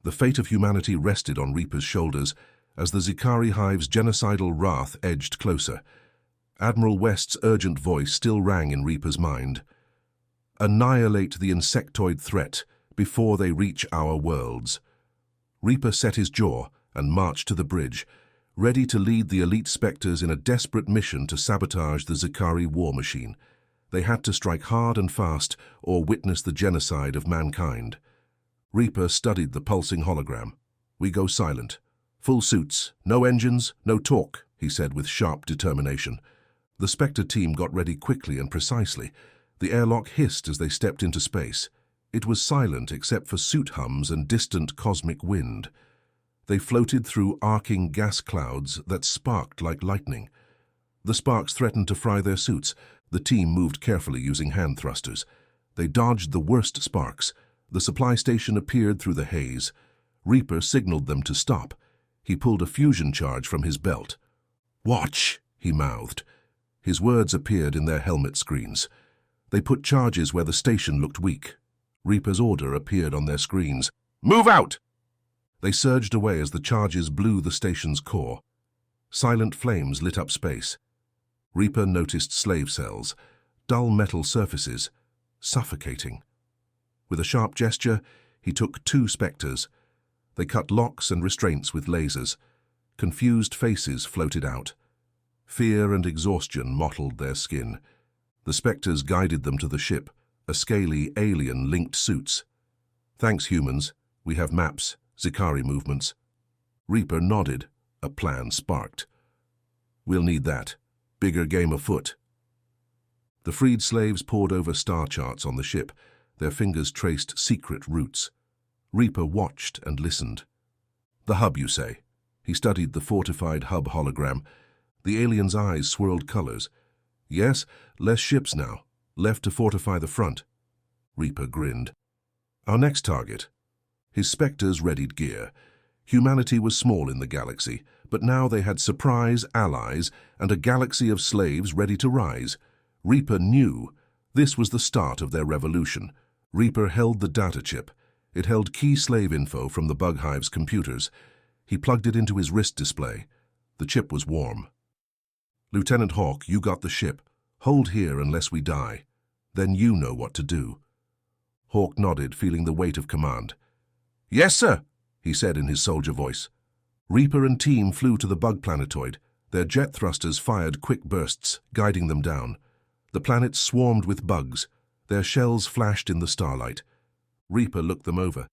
The fate of humanity rested on Reaper's shoulders as the Zikari hive's genocidal wrath edged closer. Admiral West's urgent voice still rang in Reaper's mind. Annihilate the insectoid threat before they reach our worlds. Reaper set his jaw and marched to the bridge, ready to lead the elite Spectres in a desperate mission to sabotage the Zikari war machine. They had to strike hard and fast or witness the genocide of mankind. Reaper studied the pulsing hologram. "We go silent. Full suits, no engines, no talk," he said with sharp determination. The Spectre team got ready quickly and precisely. The airlock hissed as they stepped into space. It was silent except for suit hums and distant cosmic wind. They floated through arcing gas clouds that sparked like lightning. The sparks threatened to fry their suits. The team moved carefully using hand thrusters. They dodged the worst sparks. The supply station appeared through the haze. Reaper signaled them to stop. He pulled a fusion charge from his belt. "Watch," he mouthed. His words appeared in their helmet screens. They put charges where the station looked weak. Reaper's order appeared on their screens. "Move out!" They surged away as the charges blew the station's core. Silent flames lit up space. Reaper noticed slave cells, dull metal surfaces, suffocating. With a sharp gesture, he took 2 Spectres. They cut locks and restraints with lasers. Confused faces floated out. Fear and exhaustion mottled their skin. The Spectres guided them to the ship, a scaly alien linked suits. "Thanks, humans. We have maps, Zikari movements." Reaper nodded. A plan sparked. "We'll need that. Bigger game afoot." The freed slaves pored over star charts on the ship. Their fingers traced secret routes. Reaper watched and listened. "The hub, you say?" He studied the fortified hub hologram. The alien's eyes swirled colors. "Yes, less ships now. Left to fortify the front." Reaper grinned. "Our next target." His Spectres readied gear. Humanity was small in the galaxy, but now they had surprise allies and a galaxy of slaves ready to rise. Reaper knew this was the start of their revolution. Reaper held the data chip. It held key slave info from the bug hive's computers. He plugged it into his wrist display. The chip was warm. "Lieutenant Hawk, you got the ship. Hold here unless we die. Then you know what to do." Hawk nodded, feeling the weight of command. "Yes, sir," he said in his soldier voice. Reaper and team flew to the bug planetoid. Their jet thrusters fired quick bursts, guiding them down. The planet swarmed with bugs. Their shells flashed in the starlight. Reaper looked them over.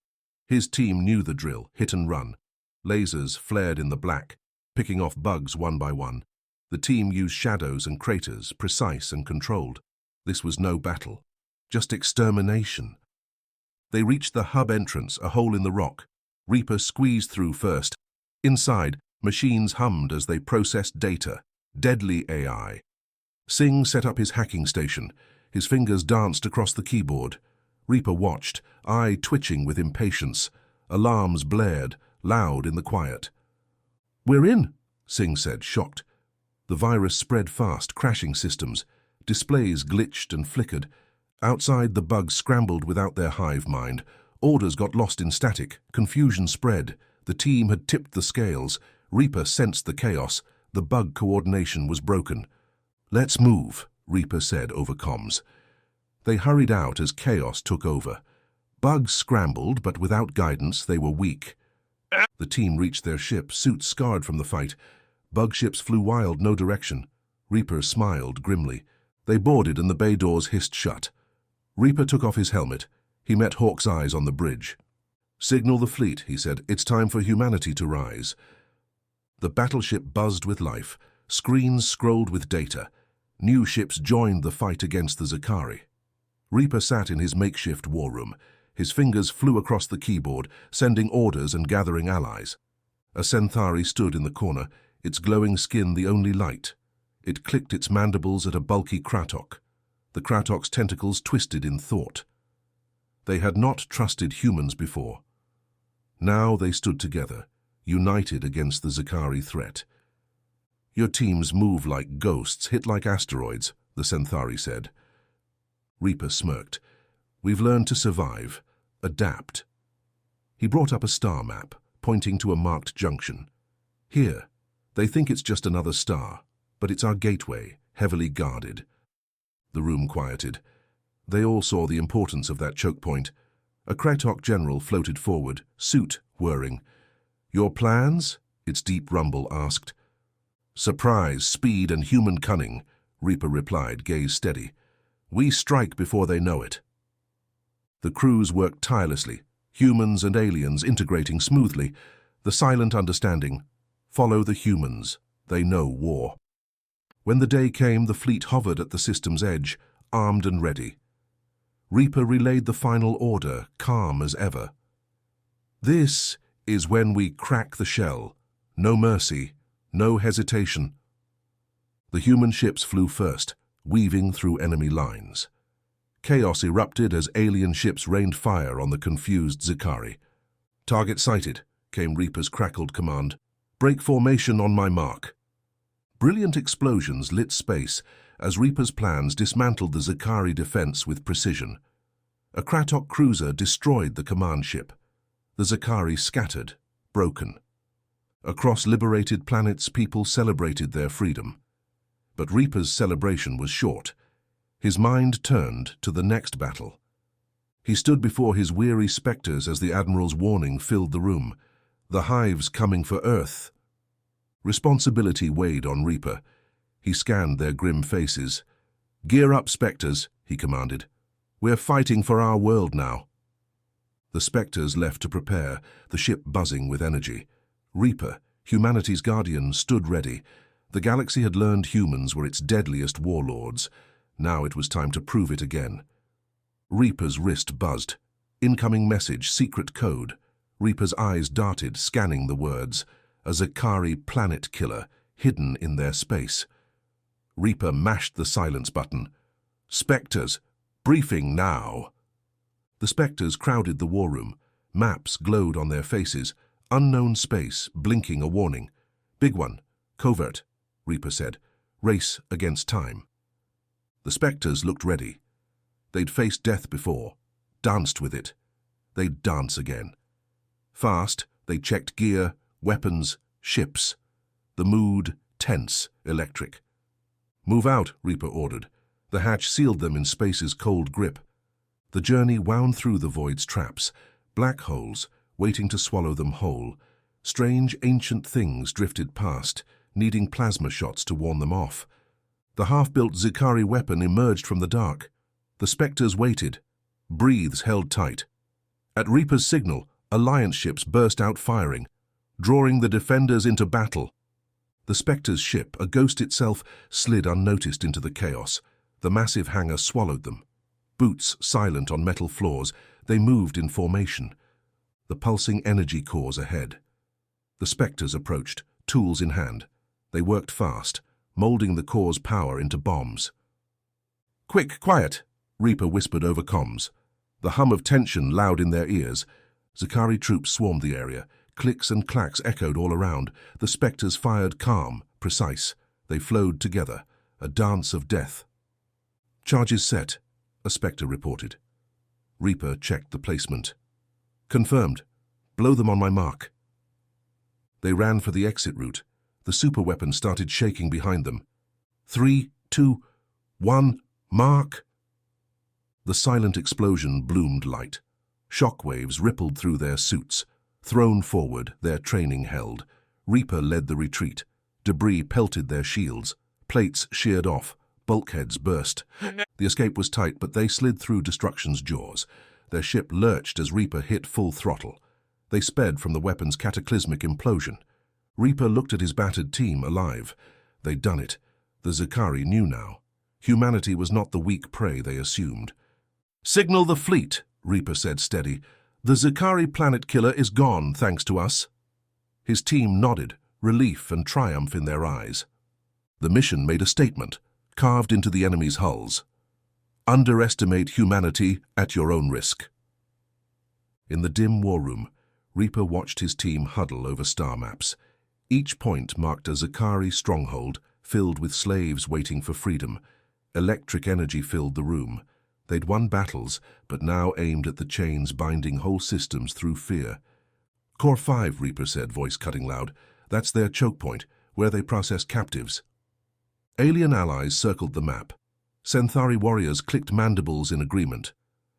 His team knew the drill, hit and run. Lasers flared in the black, picking off bugs one by one. The team used shadows and craters, precise and controlled. This was no battle, just extermination. They reached the hub entrance, a hole in the rock. Reaper squeezed through first. Inside, machines hummed as they processed data. Deadly AI. Singh set up his hacking station. His fingers danced across the keyboard. Reaper watched, eye twitching with impatience. Alarms blared, loud in the quiet. "We're in," Singh said, shocked. The virus spread fast, crashing systems. Displays glitched and flickered. Outside, the bugs scrambled without their hive mind. Orders got lost in static. Confusion spread. The team had tipped the scales. Reaper sensed the chaos. The bug coordination was broken. "Let's move," Reaper said over comms. They hurried out as chaos took over. Bugs scrambled, but without guidance, they were weak. The team reached their ship, suits scarred from the fight. Bug ships flew wild, no direction. Reaper smiled grimly. They boarded and the bay doors hissed shut. Reaper took off his helmet. He met Hawk's eyes on the bridge. "Signal the fleet," he said. "It's time for humanity to rise." The battleship buzzed with life. Screens scrolled with data. New ships joined the fight against the Zikari. Reaper sat in his makeshift war room. His fingers flew across the keyboard, sending orders and gathering allies. A Centauri stood in the corner, its glowing skin the only light. It clicked its mandibles at a bulky Kratok. The Kratok's tentacles twisted in thought. They had not trusted humans before. Now they stood together, united against the Zikari threat. "Your teams move like ghosts, hit like asteroids," the Centauri said. Reaper smirked. "We've learned to survive, adapt." He brought up a star map, pointing to a marked junction. Here, they think it's just another star, but it's our gateway, heavily guarded. The room quieted. They all saw the importance of that choke point. A Kratok general floated forward, suit whirring. "Your plans?" its deep rumble asked. "Surprise, speed, and human cunning," Reaper replied, gaze steady. "We strike before they know it." The crews worked tirelessly, humans and aliens integrating smoothly, the silent understanding: follow the humans, they know war. When the day came, the fleet hovered at the system's edge, armed and ready. Reaper relayed the final order, calm as ever. "This is when we crack the shell. No mercy, no hesitation." The human ships flew first, weaving through enemy lines. Chaos erupted as alien ships rained fire on the confused Zikari. "Target sighted," came Reaper's crackled command. "Break formation on my mark." Brilliant explosions lit space as Reaper's plans dismantled the Zikari defense with precision. A Kratok cruiser destroyed the command ship. The Zikari scattered, broken. Across liberated planets, people celebrated their freedom. But Reaper's celebration was short. His mind turned to the next battle. He stood before his weary specters as the Admiral's warning filled the room. The hives coming for Earth. Responsibility weighed on Reaper. He scanned their grim faces. "Gear up, Spectres," he commanded. "We're fighting for our world now." The Spectres left to prepare, the ship buzzing with energy. Reaper, humanity's guardian, stood ready. The galaxy had learned humans were its deadliest warlords. Now it was time to prove it again. Reaper's wrist buzzed. Incoming message, secret code. Reaper's eyes darted, scanning the words. A Zikari planet killer, hidden in their space. Reaper mashed the silence button. "Spectres, briefing now." The Spectres crowded the war room. Maps glowed on their faces. Unknown space, blinking a warning. "Big one. Covert," Reaper said. "Race against time." The Spectres looked ready. They'd faced death before, danced with it. They'd dance again. Fast, they checked gear, weapons, ships. The mood tense, electric. "Move out," Reaper ordered. The hatch sealed them in space's cold grip. The journey wound through the void's traps, black holes waiting to swallow them whole. Strange, ancient things drifted past, needing plasma shots to warn them off. The half-built Zikari weapon emerged from the dark. The Spectres waited, breaths held tight. At Reaper's signal, Alliance ships burst out firing, drawing the defenders into battle. The Spectre's ship, a ghost itself, slid unnoticed into the chaos. The massive hangar swallowed them. Boots silent on metal floors, they moved in formation. The pulsing energy cores ahead. The Spectres approached, tools in hand. They worked fast, molding the core's power into bombs. "Quick, quiet," Reaper whispered over comms. The hum of tension loud in their ears. Zikari troops swarmed the area. Clicks and clacks echoed all around. The Spectres fired calm, precise. They flowed together, a dance of death. "Charges set," a Spectre reported. Reaper checked the placement. "Confirmed. Blow them on my mark." They ran for the exit route. The superweapon started shaking behind them. 3, 2, 1, mark! The silent explosion bloomed light. Shockwaves rippled through their suits. Thrown forward, their training held. Reaper led the retreat. Debris pelted their shields. Plates sheared off. Bulkheads burst. The escape was tight, but they slid through destruction's jaws. Their ship lurched as Reaper hit full throttle. They sped from the weapon's cataclysmic implosion. Reaper looked at his battered team, alive. They'd done it. The Zikari knew now. Humanity was not the weak prey they assumed. "Signal the fleet," Reaper said steady. "The Zikari planet killer is gone, thanks to us." His team nodded, relief and triumph in their eyes. The mission made a statement, carved into the enemy's hulls. "Underestimate humanity at your own risk." In the dim war room, Reaper watched his team huddle over star maps. Each point marked a Zikari stronghold, filled with slaves waiting for freedom. Electric energy filled the room. They'd won battles, but now aimed at the chains binding whole systems through fear. Core 5, Reaper said, voice cutting loud. That's their choke point, where they process captives. Alien allies circled the map. Centauri warriors clicked mandibles in agreement.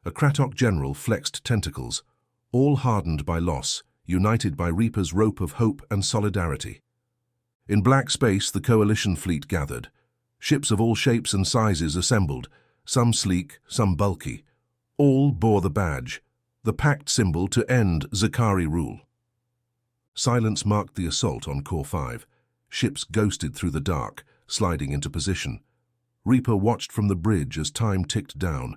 A Kratok general flexed tentacles, all hardened by loss, united by Reaper's rope of hope and solidarity. In black space, the Coalition fleet gathered. Ships of all shapes and sizes assembled, some sleek, some bulky. All bore the badge, the pact symbol to end Zakari rule. Silence marked the assault on Core 5. Ships ghosted through the dark, sliding into position. Reaper watched from the bridge as time ticked down.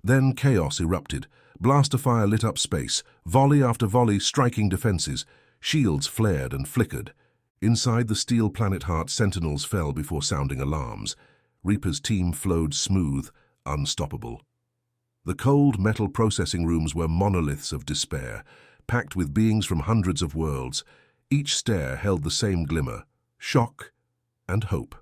Then chaos erupted. Blaster fire lit up space, volley after volley striking defenses. Shields flared and flickered. Inside the steel planet heart, sentinels fell before sounding alarms. Reaper's team flowed smooth, unstoppable. The cold metal processing rooms were monoliths of despair, packed with beings from hundreds of worlds. Each stare held the same glimmer, shock and hope.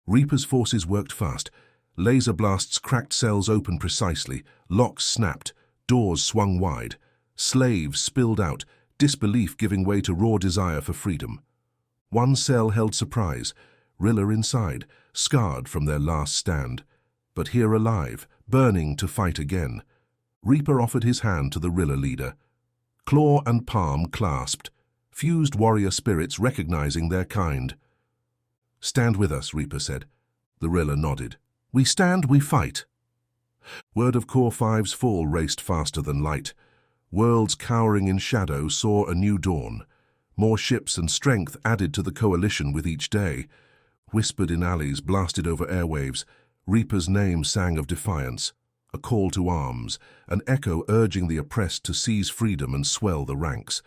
Reaper's forces worked fast. Laser blasts cracked cells open precisely, locks snapped, doors swung wide. Slaves spilled out, disbelief giving way to raw desire for freedom. One cell held surprise, Rilla inside, scarred from their last stand, but here alive, burning to fight again. Reaper offered his hand to the Rilla leader. Claw and palm clasped, fused warrior spirits recognizing their kind. "Stand with us," Reaper said. The Rilla nodded. "We stand, we fight." Word of Core 5's fall raced faster than light. Worlds cowering in shadow saw a new dawn. More ships and strength added to the Coalition with each day. Whispered in alleys, blasted over airwaves, Reaper's name sang of defiance, a call to arms, an echo urging the oppressed to seize freedom and swell the ranks.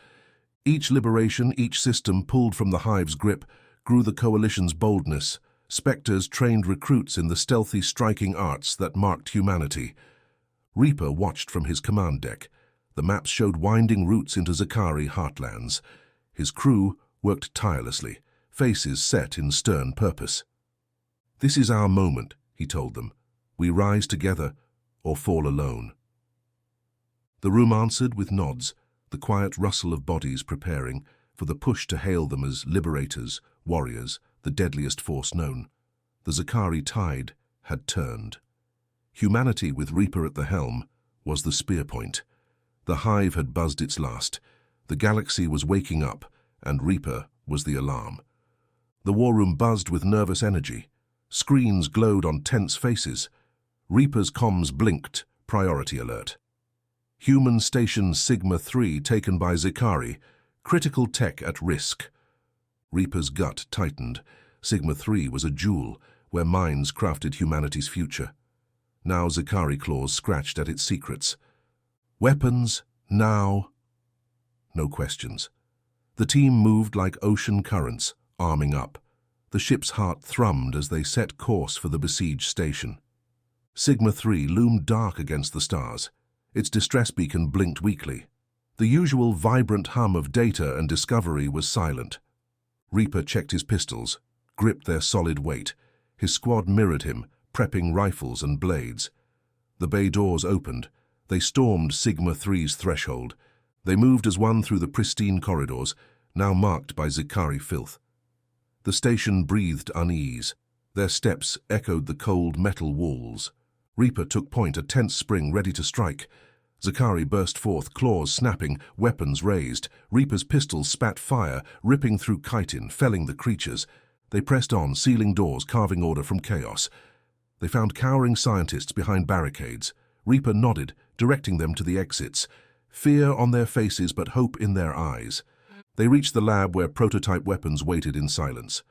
Each liberation, each system pulled from the Hive's grip, grew the Coalition's boldness. Spectres trained recruits in the stealthy striking arts that marked humanity. Reaper watched from his command deck. The maps showed winding routes into Zakari heartlands. His crew worked tirelessly, faces set in stern purpose. "This is our moment," he told them. "We rise together or fall alone." The room answered with nods, the quiet rustle of bodies preparing for the push to hail them as liberators, warriors, the deadliest force known. The Zakari tide had turned. Humanity, with Reaper at the helm, was the spear point. The Hive had buzzed its last. The galaxy was waking up, and Reaper was the alarm. The war room buzzed with nervous energy. Screens glowed on tense faces. Reaper's comms blinked, priority alert. Human Station Sigma-3 taken by Zakari, critical tech at risk. Reaper's gut tightened. Sigma-3 was a jewel where minds crafted humanity's future. Now Zakari claws scratched at its secrets. Weapons, now. No questions. The team moved like ocean currents, arming up. The ship's heart thrummed as they set course for the besieged station. Sigma-3 loomed dark against the stars. Its distress beacon blinked weakly. The usual vibrant hum of data and discovery was silent. Reaper checked his pistols, gripped their solid weight. His squad mirrored him, prepping rifles and blades. The bay doors opened. They stormed Sigma-3's threshold. They moved as one through the pristine corridors, now marked by Zakari filth. The station breathed unease. Their steps echoed the cold metal walls. Reaper took point, a tense spring ready to strike. Zakari burst forth, claws snapping, weapons raised. Reaper's pistols spat fire, ripping through chitin, felling the creatures. They pressed on, sealing doors, carving order from chaos. They found cowering scientists behind barricades. Reaper nodded, directing them to the exits. Fear on their faces, but hope in their eyes. They reached the lab where prototype weapons waited in silence.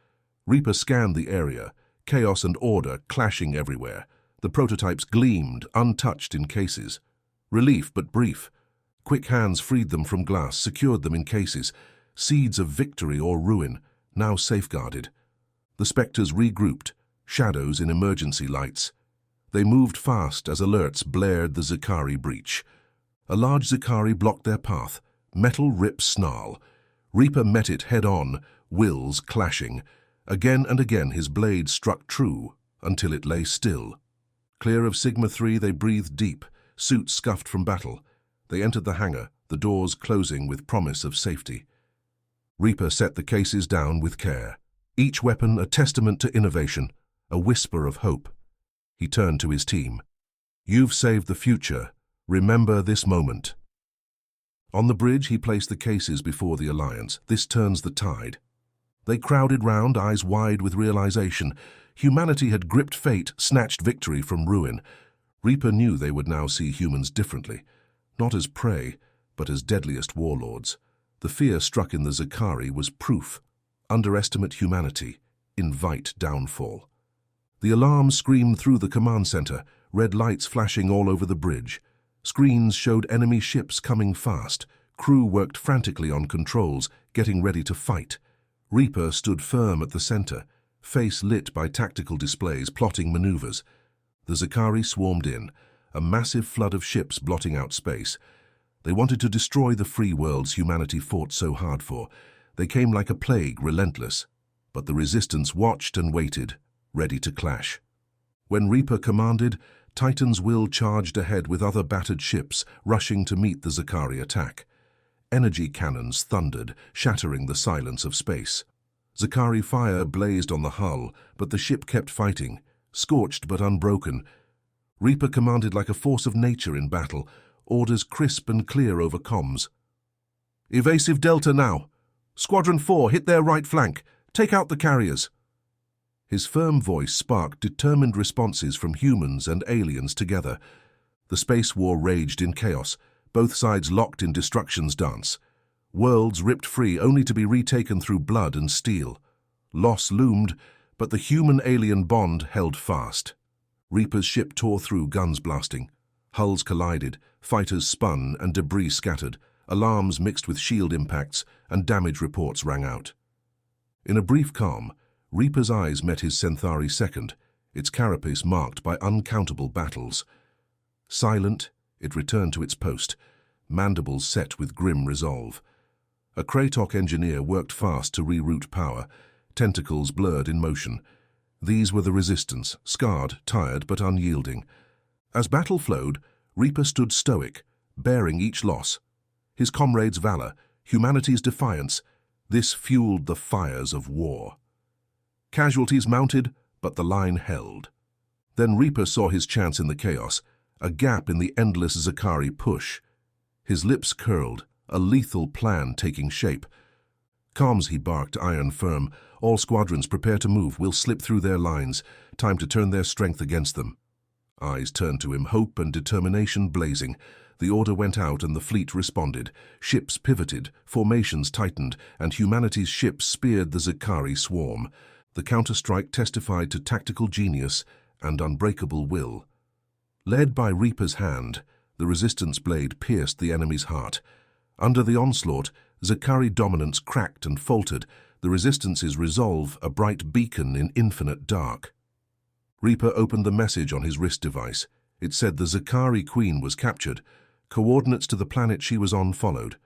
Reaper scanned the area, chaos and order clashing everywhere. The prototypes gleamed, untouched in cases. Relief, but brief. Quick hands freed them from glass, secured them in cases. Seeds of victory or ruin, now safeguarded. The spectres regrouped, shadows in emergency lights. They moved fast as alerts blared the Zakari breach. A large Zakari blocked their path, metal rip snarl. Reaper met it head-on, wills clashing. Again and again his blade struck true, until it lay still. Clear of Sigma-3 they breathed deep, suits scuffed from battle. They entered the hangar, the doors closing with promise of safety. Reaper set the cases down with care, each weapon a testament to innovation, a whisper of hope. He turned to his team. "You've saved the future. Remember this moment." On the bridge, he placed the cases before the Alliance. "This turns the tide." They crowded round, eyes wide with realization. Humanity had gripped fate, snatched victory from ruin. Reaper knew they would now see humans differently, not as prey, but as deadliest warlords. The fear struck in the Zakari was proof. Underestimate humanity, invite downfall. The alarm screamed through the command center, red lights flashing all over the bridge. Screens showed enemy ships coming fast. Crew worked frantically on controls, getting ready to fight. Reaper stood firm at the center, face lit by tactical displays plotting maneuvers. The Zakari swarmed in, a massive flood of ships blotting out space. They wanted to destroy the free worlds humanity fought so hard for. They came like a plague, relentless. But the resistance watched and waited, ready to clash. When Reaper commanded, Titan's will charged ahead with other battered ships, rushing to meet the Zakari attack. Energy cannons thundered, shattering the silence of space. Zakari fire blazed on the hull, but the ship kept fighting, scorched but unbroken. Reaper commanded like a force of nature in battle, orders crisp and clear over comms. "Evasive Delta now! Squadron 4, hit their right flank! Take out the carriers!" His firm voice sparked determined responses from humans and aliens together. The space war raged in chaos, both sides locked in destruction's dance. Worlds ripped free only to be retaken through blood and steel. Loss loomed, but the human-alien bond held fast. Reaper's ship tore through, guns blasting. Hulls collided, fighters spun and debris scattered. Alarms mixed with shield impacts, and damage reports rang out. In a brief calm, Reaper's eyes met his Centauri second, its carapace marked by uncountable battles. Silent, it returned to its post, mandibles set with grim resolve. A Kratok engineer worked fast to reroute power, tentacles blurred in motion. These were the resistance, scarred, tired, but unyielding. As battle flowed, Reaper stood stoic, bearing each loss. His comrades' valor, humanity's defiance, this fueled the fires of war. Casualties mounted, but the line held. Then Reaper saw his chance in the chaos, a gap in the endless Zakari push. His lips curled, a lethal plan taking shape. "Comms," he barked, iron firm. "All squadrons prepare to move. We'll slip through their lines. Time to turn their strength against them." Eyes turned to him, hope and determination blazing. The order went out and the fleet responded. Ships pivoted, formations tightened, and humanity's ships speared the Zakari swarm. The counterstrike testified to tactical genius and unbreakable will. Led by Reaper's hand, the resistance blade pierced the enemy's heart. Under the onslaught, Zakari dominance cracked and faltered, the resistance's resolve a bright beacon in infinite dark. Reaper opened the message on his wrist device. It said the Zakari Queen was captured. Coordinates to the planet she was on followed.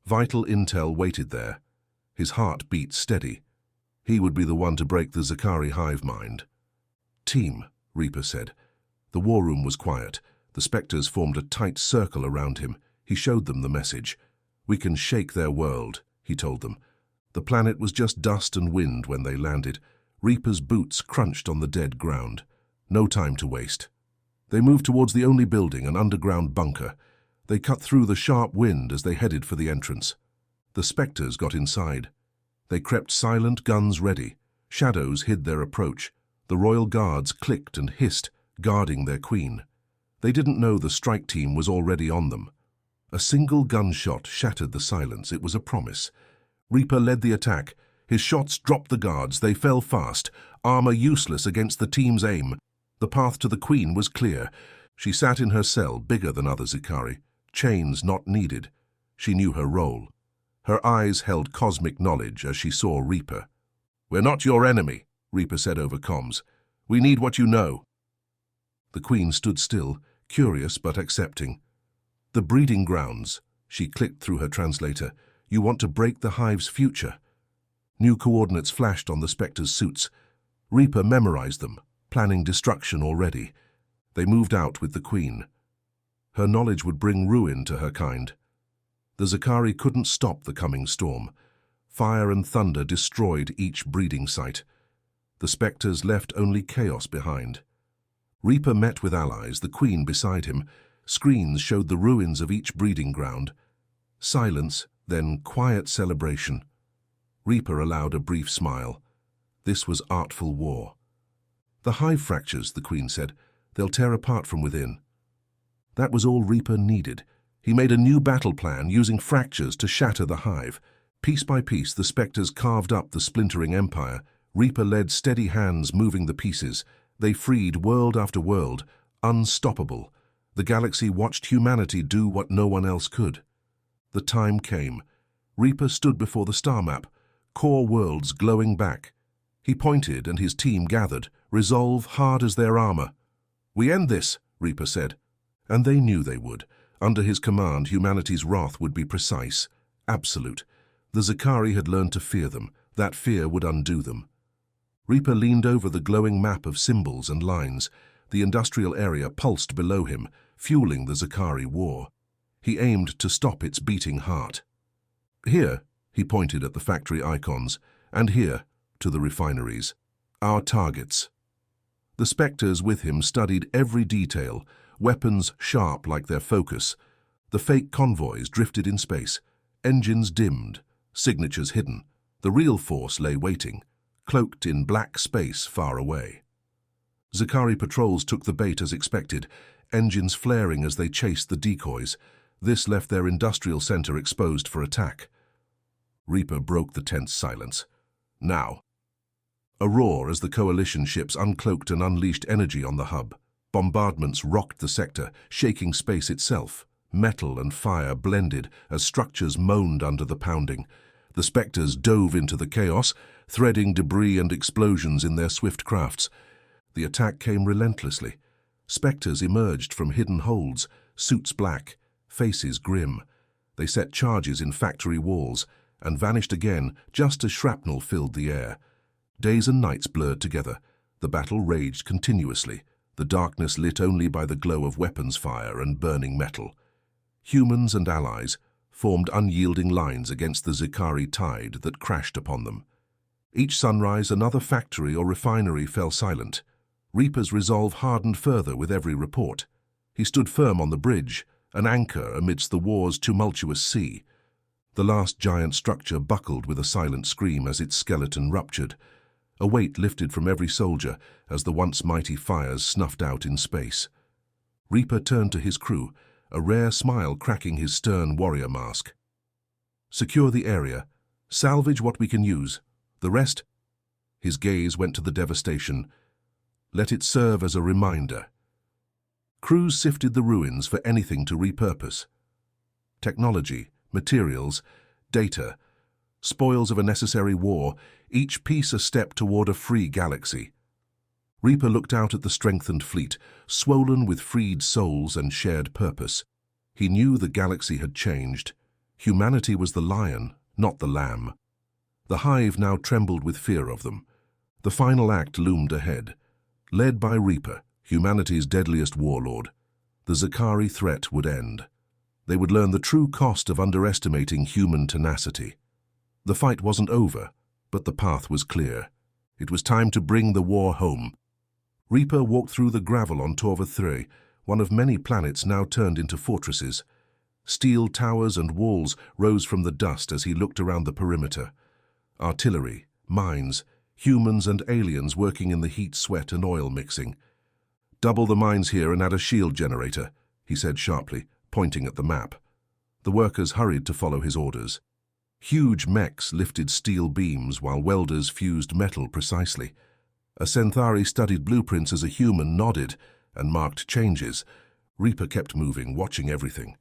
Vital intel waited there. His heart beat steady. He would be the one to break the Zakari hive mind. "Team," Reaper said. The war room was quiet. The Spectres formed a tight circle around him. He showed them the message. "We can shake their world," he told them. The planet was just dust and wind when they landed. Reaper's boots crunched on the dead ground. No time to waste. They moved towards the only building, an underground bunker. They cut through the sharp wind as they headed for the entrance. The Spectres got inside. They crept silent, guns ready. Shadows hid their approach. The royal guards clicked and hissed, guarding their queen. They didn't know the strike team was already on them. A single gunshot shattered the silence. It was a promise. Reaper led the attack. His shots dropped the guards. They fell fast, armor useless against the team's aim. The path to the queen was clear. She sat in her cell, bigger than other Zakari. Chains not needed. She knew her role. Her eyes held cosmic knowledge as she saw Reaper. "We're not your enemy," Reaper said over comms. "We need what you know." The queen stood still, curious but accepting. "The breeding grounds," she clicked through her translator. "You want to break the hive's future." New coordinates flashed on the Spectres' suits. Reaper memorized them, planning destruction already. They moved out with the queen. Her knowledge would bring ruin to her kind. The Zikari couldn't stop the coming storm. Fire and thunder destroyed each breeding site. The spectres left only chaos behind. Reaper met with allies, the Queen beside him. Screens showed the ruins of each breeding ground. Silence, then quiet celebration. Reaper allowed a brief smile. This was artful war. "The hive fractures," the Queen said. "They'll tear apart from within." That was all Reaper needed. He made a new battle plan using fractures to shatter the hive. Piece by piece, the spectres carved up the splintering empire. Reaper led steady hands moving the pieces. They freed world after world, unstoppable. The galaxy watched humanity do what no one else could. The time came. Reaper stood before the star map, core worlds glowing back. He pointed and his team gathered, resolve hard as their armor. "We end this," Reaper said. And they knew they would. Under his command, humanity's wrath would be precise, absolute. The Zikari had learned to fear them. That fear would undo them. Reaper leaned over the glowing map of symbols and lines. The industrial area pulsed below him, fueling the Zikari war. He aimed to stop its beating heart. "Here," he pointed at the factory icons, "and here," to the refineries. "Our targets." The spectres with him studied every detail, weapons sharp like their focus. The fake convoys drifted in space, engines dimmed, signatures hidden. The real force lay waiting, cloaked in black space far away. Zikari patrols took the bait as expected, engines flaring as they chased the decoys. This left their industrial center exposed for attack. Reaper broke the tense silence. "Now." A roar as the coalition ships uncloaked and unleashed energy on the hub. Bombardments rocked the sector, shaking space itself. Metal and fire blended as structures moaned under the pounding. The spectres dove into the chaos, threading debris and explosions in their swift crafts. The attack came relentlessly. Spectres emerged from hidden holds, suits black, faces grim. They set charges in factory walls and vanished again just as shrapnel filled the air. Days and nights blurred together. The battle raged continuously, the darkness lit only by the glow of weapons fire and burning metal. Humans and allies formed unyielding lines against the Zikari tide that crashed upon them. Each sunrise, another factory or refinery fell silent. Reaper's resolve hardened further with every report. He stood firm on the bridge, an anchor amidst the war's tumultuous sea. The last giant structure buckled with a silent scream as its skeleton ruptured. A weight lifted from every soldier as the once mighty fires snuffed out in space. Reaper turned to his crew, a rare smile cracking his stern warrior mask. "Secure the area. Salvage what we can use. The rest—" His gaze went to the devastation. "Let it serve as a reminder." Crews sifted the ruins for anything to repurpose. Technology, materials, data, spoils of a necessary war, each piece a step toward a free galaxy. Reaper looked out at the strengthened fleet, swollen with freed souls and shared purpose. He knew the galaxy had changed. Humanity was the lion, not the lamb. The hive now trembled with fear of them. The final act loomed ahead. Led by Reaper, humanity's deadliest warlord, the Zikari threat would end. They would learn the true cost of underestimating human tenacity. The fight wasn't over, but the path was clear. It was time to bring the war home. Reaper walked through the gravel on Torva 3, one of many planets now turned into fortresses. Steel towers and walls rose from the dust as he looked around the perimeter. Artillery, mines, humans and aliens working in the heat, sweat and oil mixing. "Double the mines here and add a shield generator," he said sharply, pointing at the map. The workers hurried to follow his orders. Huge mechs lifted steel beams while welders fused metal precisely. A Centauri studied blueprints as a human nodded and marked changes. Reaper kept moving, watching everything.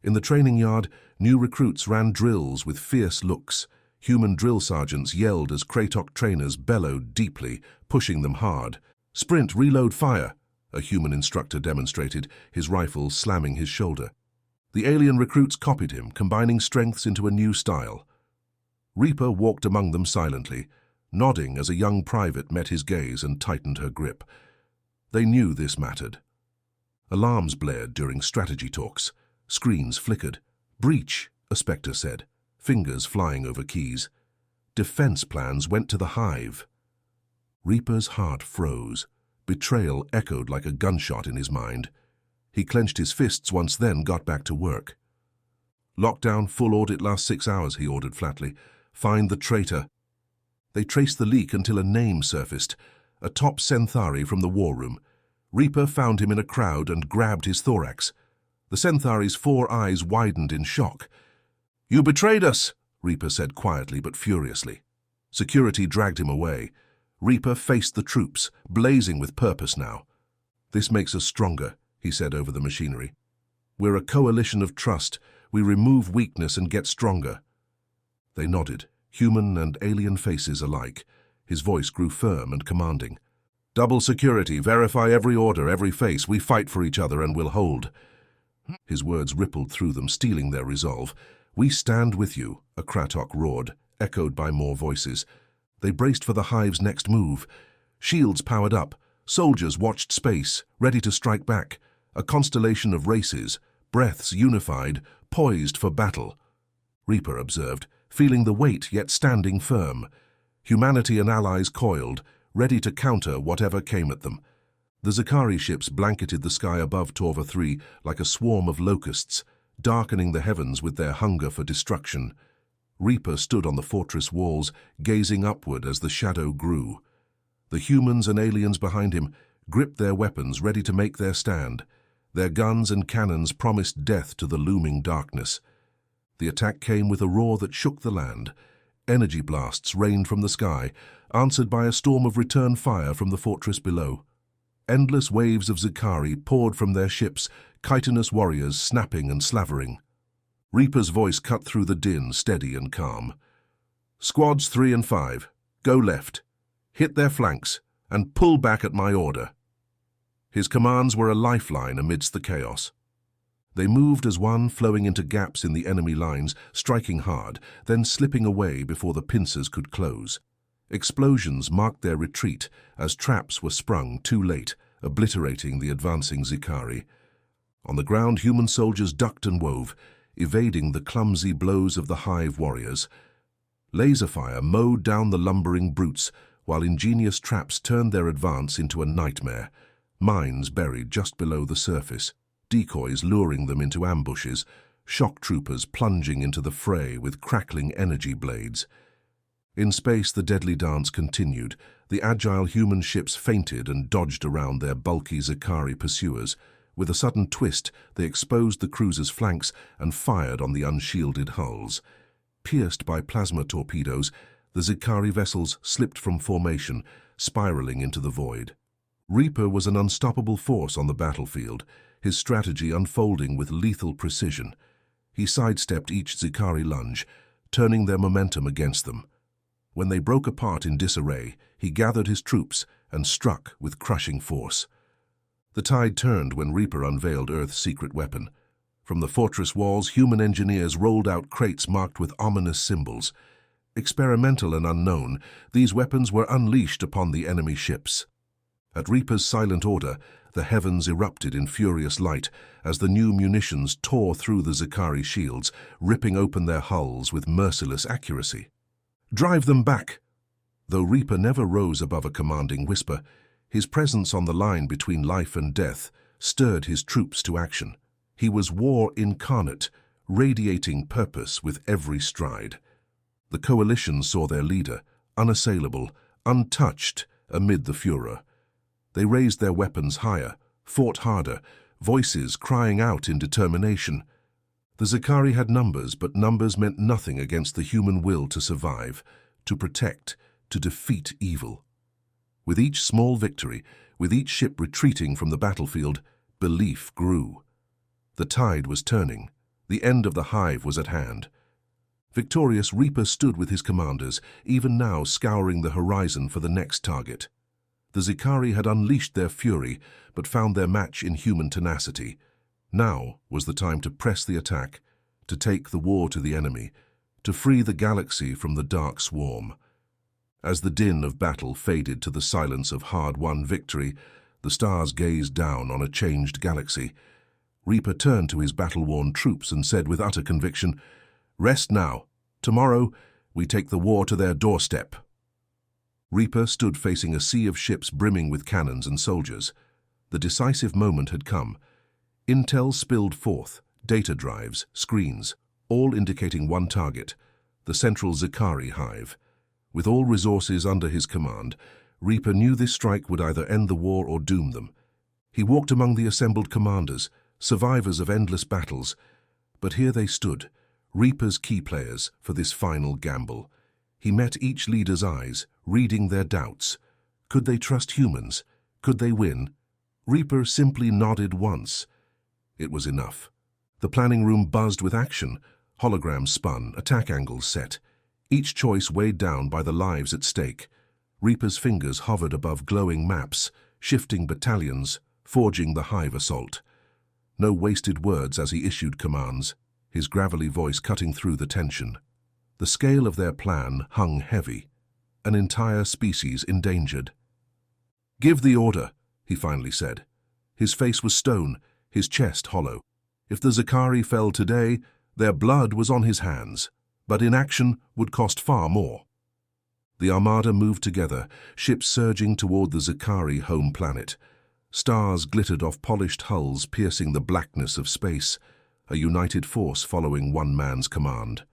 In the training yard, new recruits ran drills with fierce looks. Human drill sergeants yelled as Kratok trainers bellowed deeply, pushing them hard. "Sprint, reload, fire," a human instructor demonstrated, his rifle slamming his shoulder. The alien recruits copied him, combining strengths into a new style. Reaper walked among them silently, nodding as a young private met his gaze and tightened her grip. They knew this mattered. Alarms blared during strategy talks. Screens flickered. "Breach!" a spectre said, fingers flying over keys. Defense plans went to the hive. Reaper's heart froze. Betrayal echoed like a gunshot in his mind. He clenched his fists once, then got back to work. Lockdown, full audit, last 6 hours, he ordered flatly. Find the traitor. They traced the leak until a name surfaced, a top Centauri from the war room. Reaper found him in a crowd and grabbed his thorax. The Centauri's 4 eyes widened in shock. "You betrayed us," Reaper said quietly but furiously. Security dragged him away. Reaper faced the troops, blazing with purpose now. "This makes us stronger," he said over the machinery. "We're a coalition of trust. We remove weakness and get stronger." They nodded, human and alien faces alike. His voice grew firm and commanding. "Double security, verify every order, every face. We fight for each other and will hold." His words rippled through them, stealing their resolve. "We stand with you," a Kratok roared, echoed by more voices. They braced for the hive's next move. Shields powered up. Soldiers watched space, ready to strike back. A constellation of races, breaths unified, poised for battle. Reaper observed, feeling the weight yet standing firm. Humanity and allies coiled, ready to counter whatever came at them. The Zikari ships blanketed the sky above Torva 3 like a swarm of locusts, darkening the heavens with their hunger for destruction. Reaper stood on the fortress walls, gazing upward as the shadow grew. The humans and aliens behind him gripped their weapons, ready to make their stand. Their guns and cannons promised death to the looming darkness. The attack came with a roar that shook the land. Energy blasts rained from the sky, answered by a storm of return fire from the fortress below. Endless waves of Zikari poured from their ships, chitinous warriors snapping and slavering. Reaper's voice cut through the din, steady and calm. "Squads 3 and 5, go left. Hit their flanks, and pull back at my order." His commands were a lifeline amidst the chaos. They moved as one, flowing into gaps in the enemy lines, striking hard, then slipping away before the pincers could close. Explosions marked their retreat as traps were sprung too late, obliterating the advancing Zikari. On the ground, human soldiers ducked and wove, evading the clumsy blows of the hive warriors. Laser fire mowed down the lumbering brutes, while ingenious traps turned their advance into a nightmare. Mines buried just below the surface, decoys luring them into ambushes, shock troopers plunging into the fray with crackling energy blades. In space, the deadly dance continued. The agile human ships feinted and dodged around their bulky Zikari pursuers. With a sudden twist, they exposed the cruiser's flanks and fired on the unshielded hulls. Pierced by plasma torpedoes, the Zikari vessels slipped from formation, spiraling into the void. Reaper was an unstoppable force on the battlefield, his strategy unfolding with lethal precision. He sidestepped each Zikari lunge, turning their momentum against them. When they broke apart in disarray, he gathered his troops and struck with crushing force. The tide turned when Reaper unveiled Earth's secret weapon. From the fortress walls, human engineers rolled out crates marked with ominous symbols. Experimental and unknown, these weapons were unleashed upon the enemy ships. At Reaper's silent order, the heavens erupted in furious light as the new munitions tore through the Zikari shields, ripping open their hulls with merciless accuracy. "Drive them back!" Though Reaper never rose above a commanding whisper, his presence on the line between life and death stirred his troops to action. He was war incarnate, radiating purpose with every stride. The coalition saw their leader, unassailable, untouched amid the furor. They raised their weapons higher, fought harder, voices crying out in determination. The Zikari had numbers, but numbers meant nothing against the human will to survive, to protect, to defeat evil. With each small victory, with each ship retreating from the battlefield, belief grew. The tide was turning. The end of the hive was at hand. Victorious, Reaper stood with his commanders, even now scouring the horizon for the next target. The Zikari had unleashed their fury, but found their match in human tenacity. Now was the time to press the attack, to take the war to the enemy, to free the galaxy from the dark swarm. As the din of battle faded to the silence of hard-won victory, the stars gazed down on a changed galaxy. Reaper turned to his battle-worn troops and said with utter conviction, Rest now. Tomorrow, we take the war to their doorstep. Reaper stood facing a sea of ships brimming with cannons and soldiers. The decisive moment had come. Intel spilled forth, data drives, screens, all indicating one target, the central Zikari hive. With all resources under his command, Reaper knew this strike would either end the war or doom them. He walked among the assembled commanders, survivors of endless battles, but here they stood, Reaper's key players for this final gamble. He met each leader's eyes, reading their doubts. Could they trust humans? Could they win? Reaper simply nodded once. It was enough. The planning room buzzed with action. Holograms spun, attack angles set. Each choice weighed down by the lives at stake. Reaper's fingers hovered above glowing maps, shifting battalions, forging the hive assault. No wasted words as he issued commands, his gravelly voice cutting through the tension. The scale of their plan hung heavy, an entire species endangered. "Give the order," he finally said. His face was stone, his chest hollow. If the Zikari fell today, their blood was on his hands, but inaction would cost far more. The armada moved together, ships surging toward the Zikari home planet. Stars glittered off polished hulls, piercing the blackness of space, a united force following one man's command.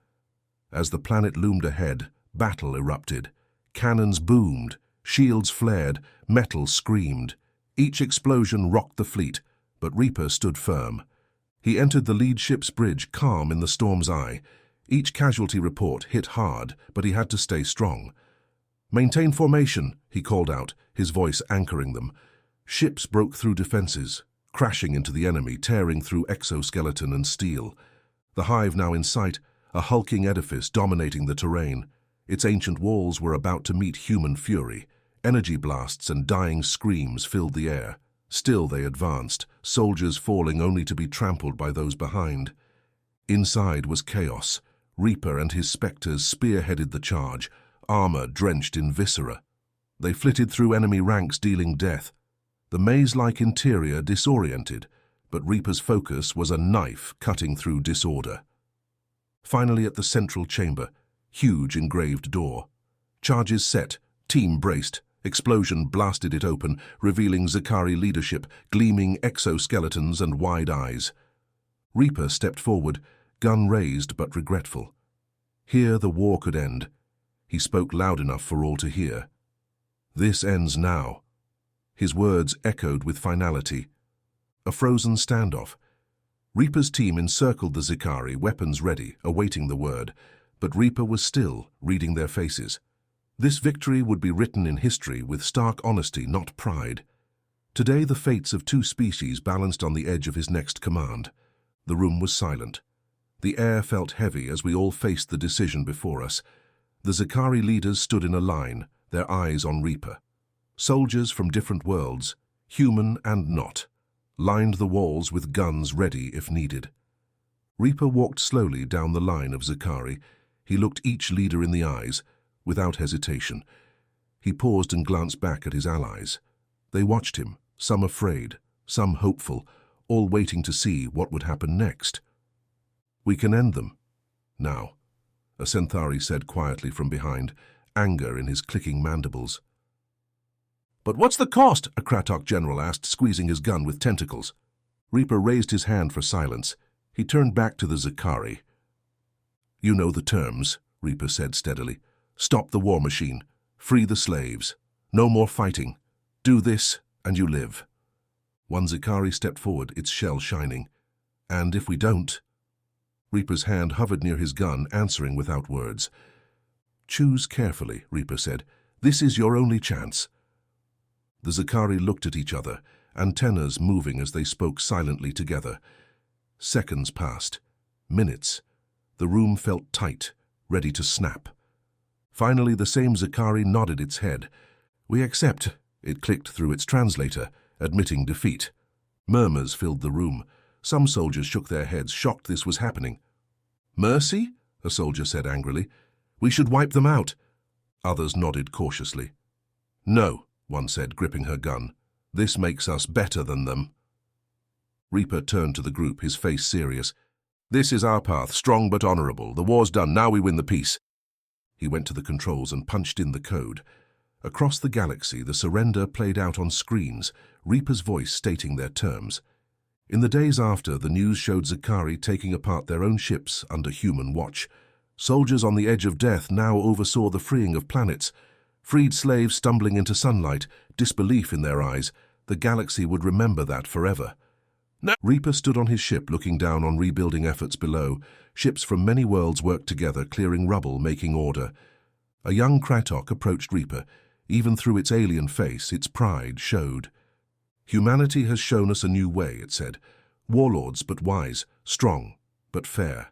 As the planet loomed ahead, battle erupted. Cannons boomed, shields flared, metal screamed. Each explosion rocked the fleet, but Reaper stood firm. He entered the lead ship's bridge, calm in the storm's eye. Each casualty report hit hard, but he had to stay strong. "Maintain formation," he called out, his voice anchoring them. Ships broke through defenses, crashing into the enemy, tearing through exoskeleton and steel. The hive now in sight, a hulking edifice dominating the terrain. Its ancient walls were about to meet human fury. Energy blasts and dying screams filled the air. Still they advanced, soldiers falling only to be trampled by those behind. Inside was chaos. Reaper and his spectres spearheaded the charge, armor drenched in viscera. They flitted through enemy ranks, dealing death. The maze-like interior disoriented, but Reaper's focus was a knife cutting through disorder. Finally at the central chamber, huge engraved door. Charges set, team braced, explosion blasted it open, revealing Zikari leadership, gleaming exoskeletons and wide eyes. Reaper stepped forward, gun raised but regretful. Here the war could end. He spoke loud enough for all to hear. "This ends now." His words echoed with finality. A frozen standoff. Reaper's team encircled the Zikari, weapons ready, awaiting the word, but Reaper was still, reading their faces. This victory would be written in history with stark honesty, not pride. Today the fates of two species balanced on the edge of his next command. The room was silent. The air felt heavy as we all faced the decision before us. The Zikari leaders stood in a line, their eyes on Reaper. Soldiers from different worlds, human and not, lined the walls with guns ready if needed. Reaper walked slowly down the line of Zikari. He looked each leader in the eyes, without hesitation. He paused and glanced back at his allies. They watched him, some afraid, some hopeful, all waiting to see what would happen next. "We can end them. Now," a Centauri said quietly from behind, anger in his clicking mandibles. "But what's the cost?" a Kratok general asked, squeezing his gun with tentacles. Reaper raised his hand for silence. He turned back to the Zikari. "You know the terms," Reaper said steadily. "Stop the war machine. Free the slaves. No more fighting. Do this, and you live." One Zikari stepped forward, its shell shining. "And if we don't?" Reaper's hand hovered near his gun, answering without words. "Choose carefully," Reaper said. "This is your only chance." The Zikari looked at each other, antennas moving as they spoke silently together. Seconds passed. Minutes. The room felt tight, ready to snap. Finally, the same Zikari nodded its head. "We accept," it clicked through its translator, admitting defeat. Murmurs filled the room. Some soldiers shook their heads, shocked this was happening. "Mercy?" a soldier said angrily. "We should wipe them out." Others nodded cautiously. "No," one said, gripping her gun. "This makes us better than them." Reaper turned to the group, his face serious. This is our path, strong but honorable. The war's done, now we win the peace. He went to the controls and punched in the code. Across the galaxy, the surrender played out on screens, Reaper's voice stating their terms. In the days after, the news showed Zakari taking apart their own ships under human watch. Soldiers on the edge of death now oversaw the freeing of planets. Freed slaves stumbling into sunlight, disbelief in their eyes. The galaxy would remember that forever. No. Reaper stood on his ship looking down on rebuilding efforts below. Ships from many worlds worked together, clearing rubble, making order. A young Kratok approached Reaper. Even through its alien face, its pride showed. Humanity has shown us a new way, it said. Warlords but wise, strong but fair.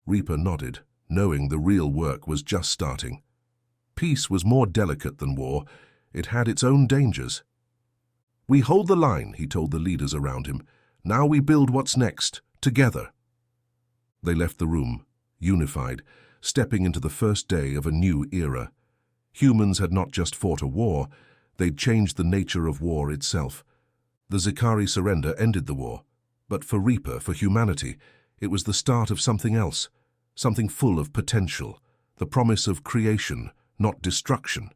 Reaper nodded, knowing the real work was just starting. Peace was more delicate than war. It had its own dangers. We hold the line, he told the leaders around him. Now we build what's next, together. They left the room, unified, stepping into the first day of a new era. Humans had not just fought a war, they'd changed the nature of war itself. The Zakari surrender ended the war, but for Reaper, for humanity, it was the start of something else, something full of potential, the promise of creation, not destruction.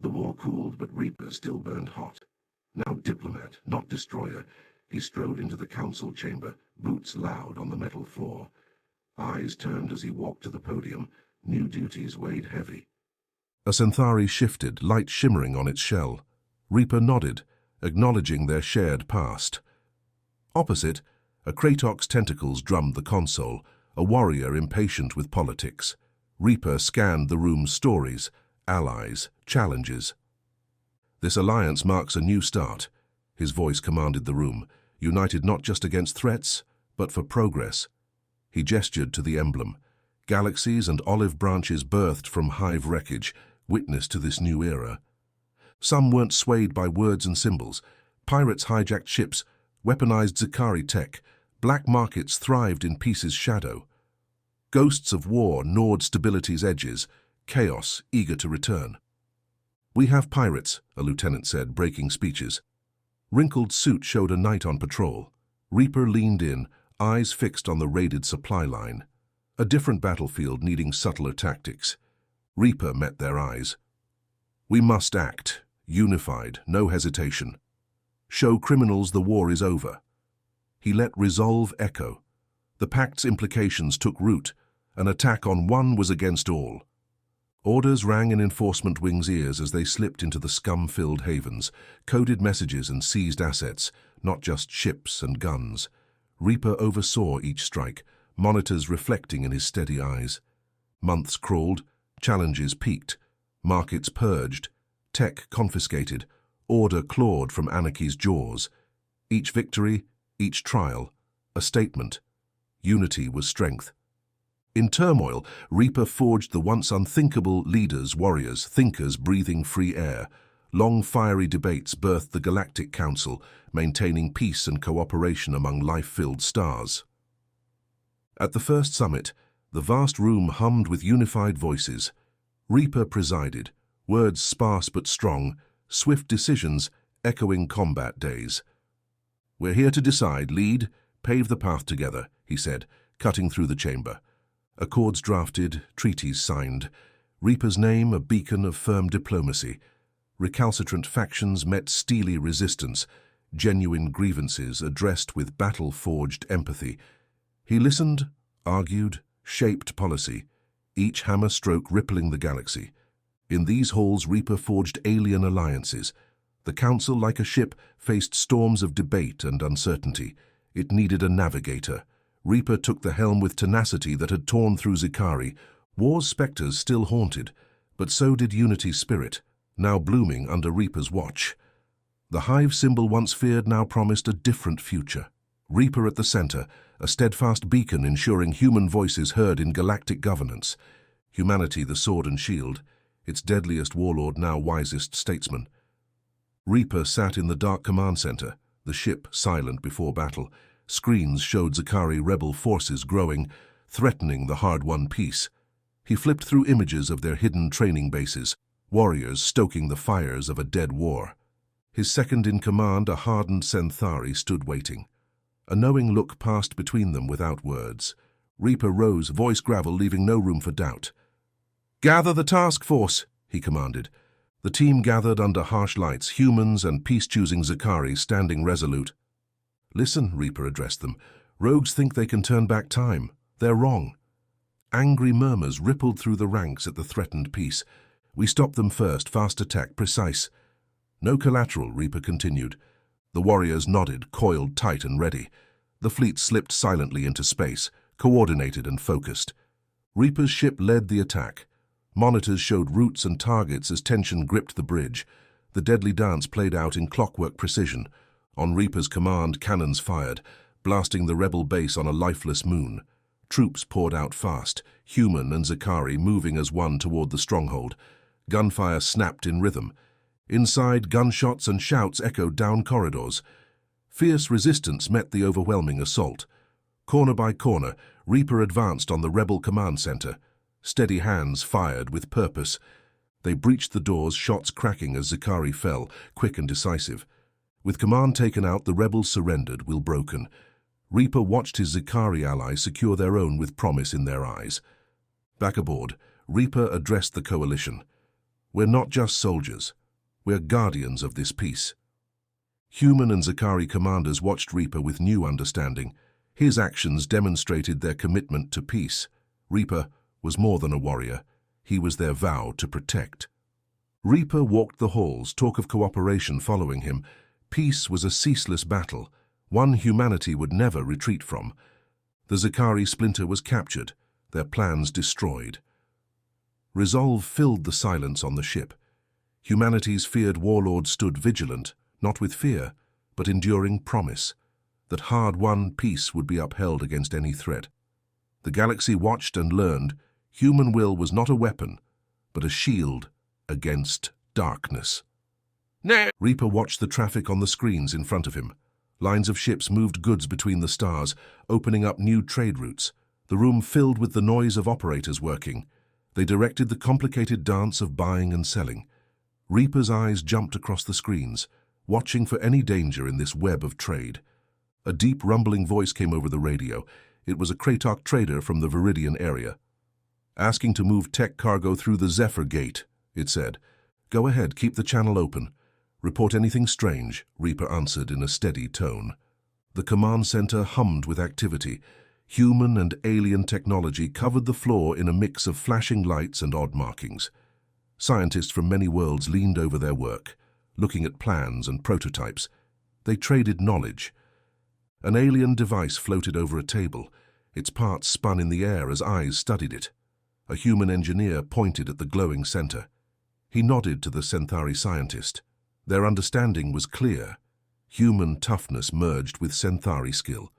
The war cooled, but Reaper still burned hot. Now diplomat, not destroyer, he strode into the council chamber, boots loud on the metal floor. Eyes turned as he walked to the podium, new duties weighed heavy. A Centauri shifted, light shimmering on its shell. Reaper nodded, acknowledging their shared past. Opposite, a Kratok's tentacles drummed the console, a warrior impatient with politics. Reaper scanned the room's stories, allies, challenges. This alliance marks a new start. His voice commanded the room, united not just against threats, but for progress. He gestured to the emblem. Galaxies and olive branches birthed from hive wreckage, witness to this new era. Some weren't swayed by words and symbols. Pirates hijacked ships, weaponized Zakari tech. Black markets thrived in peace's shadow. Ghosts of war gnawed stability's edges, chaos eager to return. We have pirates, a lieutenant said, breaking speeches. Wrinkled suit showed a knight on patrol. Reaper leaned in, eyes fixed on the raided supply line. A different battlefield needing subtler tactics. Reaper met their eyes. We must act, unified, no hesitation. Show criminals the war is over. He let resolve echo. The pact's implications took root. An attack on one was against all. Orders rang in enforcement wings' ears as they slipped into the scum-filled havens, coded messages and seized assets, not just ships and guns. Reaper oversaw each strike, monitors reflecting in his steady eyes. Months crawled, challenges peaked, markets purged, tech confiscated, order clawed from anarchy's jaws. Each victory, each trial, a statement. Unity was strength. In turmoil, Reaper forged the once unthinkable leaders, warriors, thinkers breathing free air. Long fiery debates birthed the Galactic Council, maintaining peace and cooperation among life-filled stars. At the first summit, the vast room hummed with unified voices. Reaper presided, words sparse but strong, swift decisions echoing combat days. We're here to decide, lead, pave the path together, he said, cutting through the chamber. Accords drafted, treaties signed. Reaper's name a beacon of firm diplomacy. Recalcitrant factions met steely resistance, genuine grievances addressed with battle-forged empathy. He listened, argued, shaped policy, each hammer stroke rippling the galaxy. In these halls, Reaper forged alien alliances. The Council, like a ship, faced storms of debate and uncertainty. It needed a navigator. Reaper took the helm with tenacity that had torn through Zakari. War's specters still haunted, but so did Unity's spirit, now blooming under Reaper's watch. The hive symbol once feared now promised a different future. Reaper at the center, a steadfast beacon ensuring human voices heard in galactic governance. Humanity the sword and shield, its deadliest warlord now wisest statesman. Reaper sat in the dark command center, the ship silent before battle. Screens showed Zakari rebel forces growing, threatening the hard-won peace. He flipped through images of their hidden training bases, warriors stoking the fires of a dead war. His second-in-command, a hardened Centauri, stood waiting. A knowing look passed between them without words. Reaper rose, voice gravel, leaving no room for doubt. "Gather the task force," he commanded. The team gathered under harsh lights, humans and peace-choosing Zakari standing resolute. "Listen," Reaper addressed them. "Rogues think they can turn back time. They're wrong." Angry murmurs rippled through the ranks at the threatened peace. "We stopped them first, fast attack, precise." "No collateral," Reaper continued. The warriors nodded, coiled tight and ready. The fleet slipped silently into space, coordinated and focused. Reaper's ship led the attack. Monitors showed routes and targets as tension gripped the bridge. The deadly dance played out in clockwork precision. On Reaper's command, cannons fired, blasting the rebel base on a lifeless moon. Troops poured out fast, human and Zakari moving as one toward the stronghold. Gunfire snapped in rhythm. Inside, gunshots and shouts echoed down corridors. Fierce resistance met the overwhelming assault. Corner by corner, Reaper advanced on the rebel command center. Steady hands fired with purpose. They breached the doors, shots cracking as Zakari fell, quick and decisive. With command taken out, the rebels surrendered, will broken. Reaper watched his Zakari allies secure their own with promise in their eyes. Back aboard, Reaper addressed the coalition. "We're not just soldiers. We're guardians of this peace." Human and Zakari commanders watched Reaper with new understanding. His actions demonstrated their commitment to peace. Reaper was more than a warrior. He was their vow to protect. Reaper walked the halls, talk of cooperation following him. Peace was a ceaseless battle, one humanity would never retreat from. The Zakari splinter was captured, their plans destroyed. Resolve filled the silence on the ship. Humanity's feared warlords stood vigilant, not with fear, but enduring promise, that hard-won peace would be upheld against any threat. The galaxy watched and learned human will was not a weapon, but a shield against darkness. "No!" Reaper watched the traffic on the screens in front of him. Lines of ships moved goods between the stars, opening up new trade routes. The room filled with the noise of operators working. They directed the complicated dance of buying and selling. Reaper's eyes jumped across the screens, watching for any danger in this web of trade. A deep rumbling voice came over the radio. It was a Kratok trader from the Viridian area. "Asking to move tech cargo through the Zephyr Gate," it said. "Go ahead, keep the channel open. Report anything strange," Reaper answered in a steady tone. The command center hummed with activity. Human and alien technology covered the floor in a mix of flashing lights and odd markings. Scientists from many worlds leaned over their work, looking at plans and prototypes. They traded knowledge. An alien device floated over a table. Its parts spun in the air as eyes studied it. A human engineer pointed at the glowing center. He nodded to the Centauri scientist. Their understanding was clear. Human toughness merged with Centauri skill.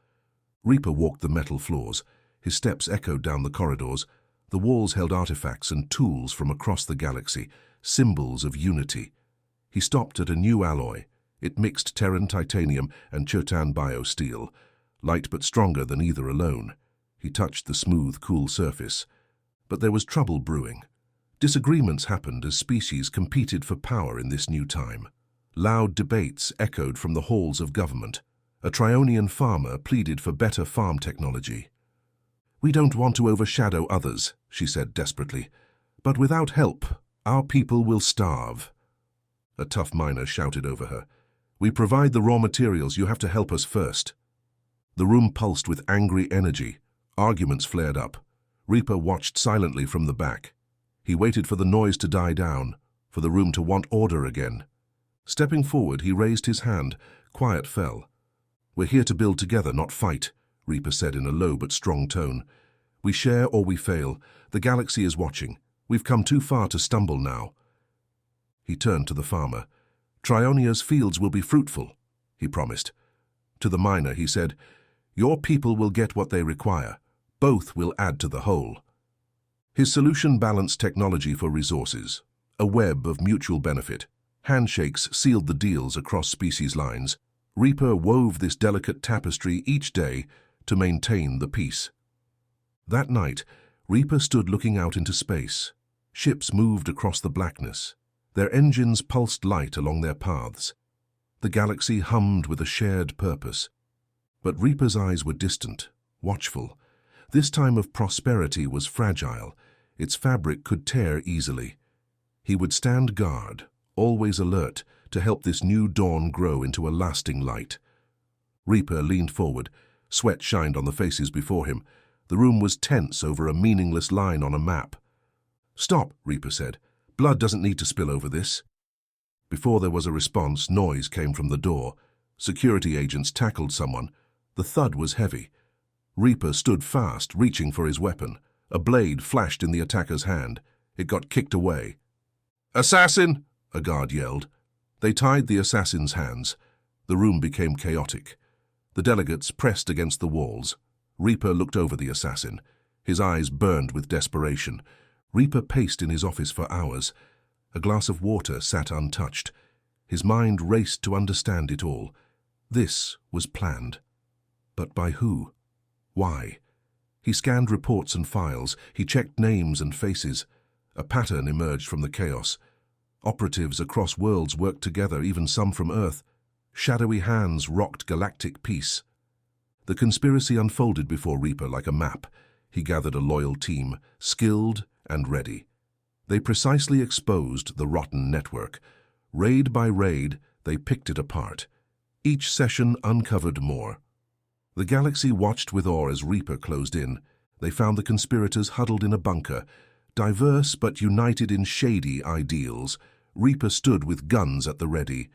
Reaper walked the metal floors. His steps echoed down the corridors. The walls held artifacts and tools from across the galaxy, symbols of unity. He stopped at a new alloy. It mixed Terran titanium and Chotan biosteel, light but stronger than either alone. He touched the smooth, cool surface. But there was trouble brewing. Disagreements happened as species competed for power in this new time. Loud debates echoed from the halls of government. A Trionian farmer pleaded for better farm technology. "We don't want to overshadow others," she said desperately. "But without help, our people will starve." A tough miner shouted over her. "We provide the raw materials, you have to help us first." The room pulsed with angry energy. Arguments flared up. Reaper watched silently from the back. He waited for the noise to die down, for the room to want order again. Stepping forward, he raised his hand. Quiet fell. "We're here to build together, not fight," Reaper said in a low but strong tone. "We share or we fail. The galaxy is watching. We've come too far to stumble now." He turned to the farmer. "Trionia's fields will be fruitful," he promised. To the miner, he said, "Your people will get what they require. Both will add to the whole." His solution balanced technology for resources, a web of mutual benefit. Handshakes sealed the deals across species lines. Reaper wove this delicate tapestry each day to maintain the peace. That night, Reaper stood looking out into space. Ships moved across the blackness. Their engines pulsed light along their paths. The galaxy hummed with a shared purpose. But Reaper's eyes were distant, watchful. This time of prosperity was fragile. Its fabric could tear easily. He would stand guard, always alert, to help this new dawn grow into a lasting light. Reaper leaned forward. Sweat shined on the faces before him. The room was tense over a meaningless line on a map. "Stop," Reaper said. "Blood doesn't need to spill over this." Before there was a response, noise came from the door. Security agents tackled someone. The thud was heavy. Reaper stood fast, reaching for his weapon. A blade flashed in the attacker's hand. It got kicked away. "Assassin!" a guard yelled. They tied the assassin's hands. The room became chaotic. The delegates pressed against the walls. Reaper looked over the assassin. His eyes burned with desperation. Reaper paced in his office for hours. A glass of water sat untouched. His mind raced to understand it all. This was planned. But by who? Why? He scanned reports and files. He checked names and faces. A pattern emerged from the chaos. Operatives across worlds worked together, even some from Earth. Shadowy hands rocked galactic peace. The conspiracy unfolded before Reaper like a map. He gathered a loyal team, skilled and ready. They precisely exposed the rotten network. Raid by raid, they picked it apart. Each session uncovered more. The galaxy watched with awe as Reaper closed in. They found the conspirators huddled in a bunker. Diverse but united in shady ideals, Reaper stood with guns at the ready.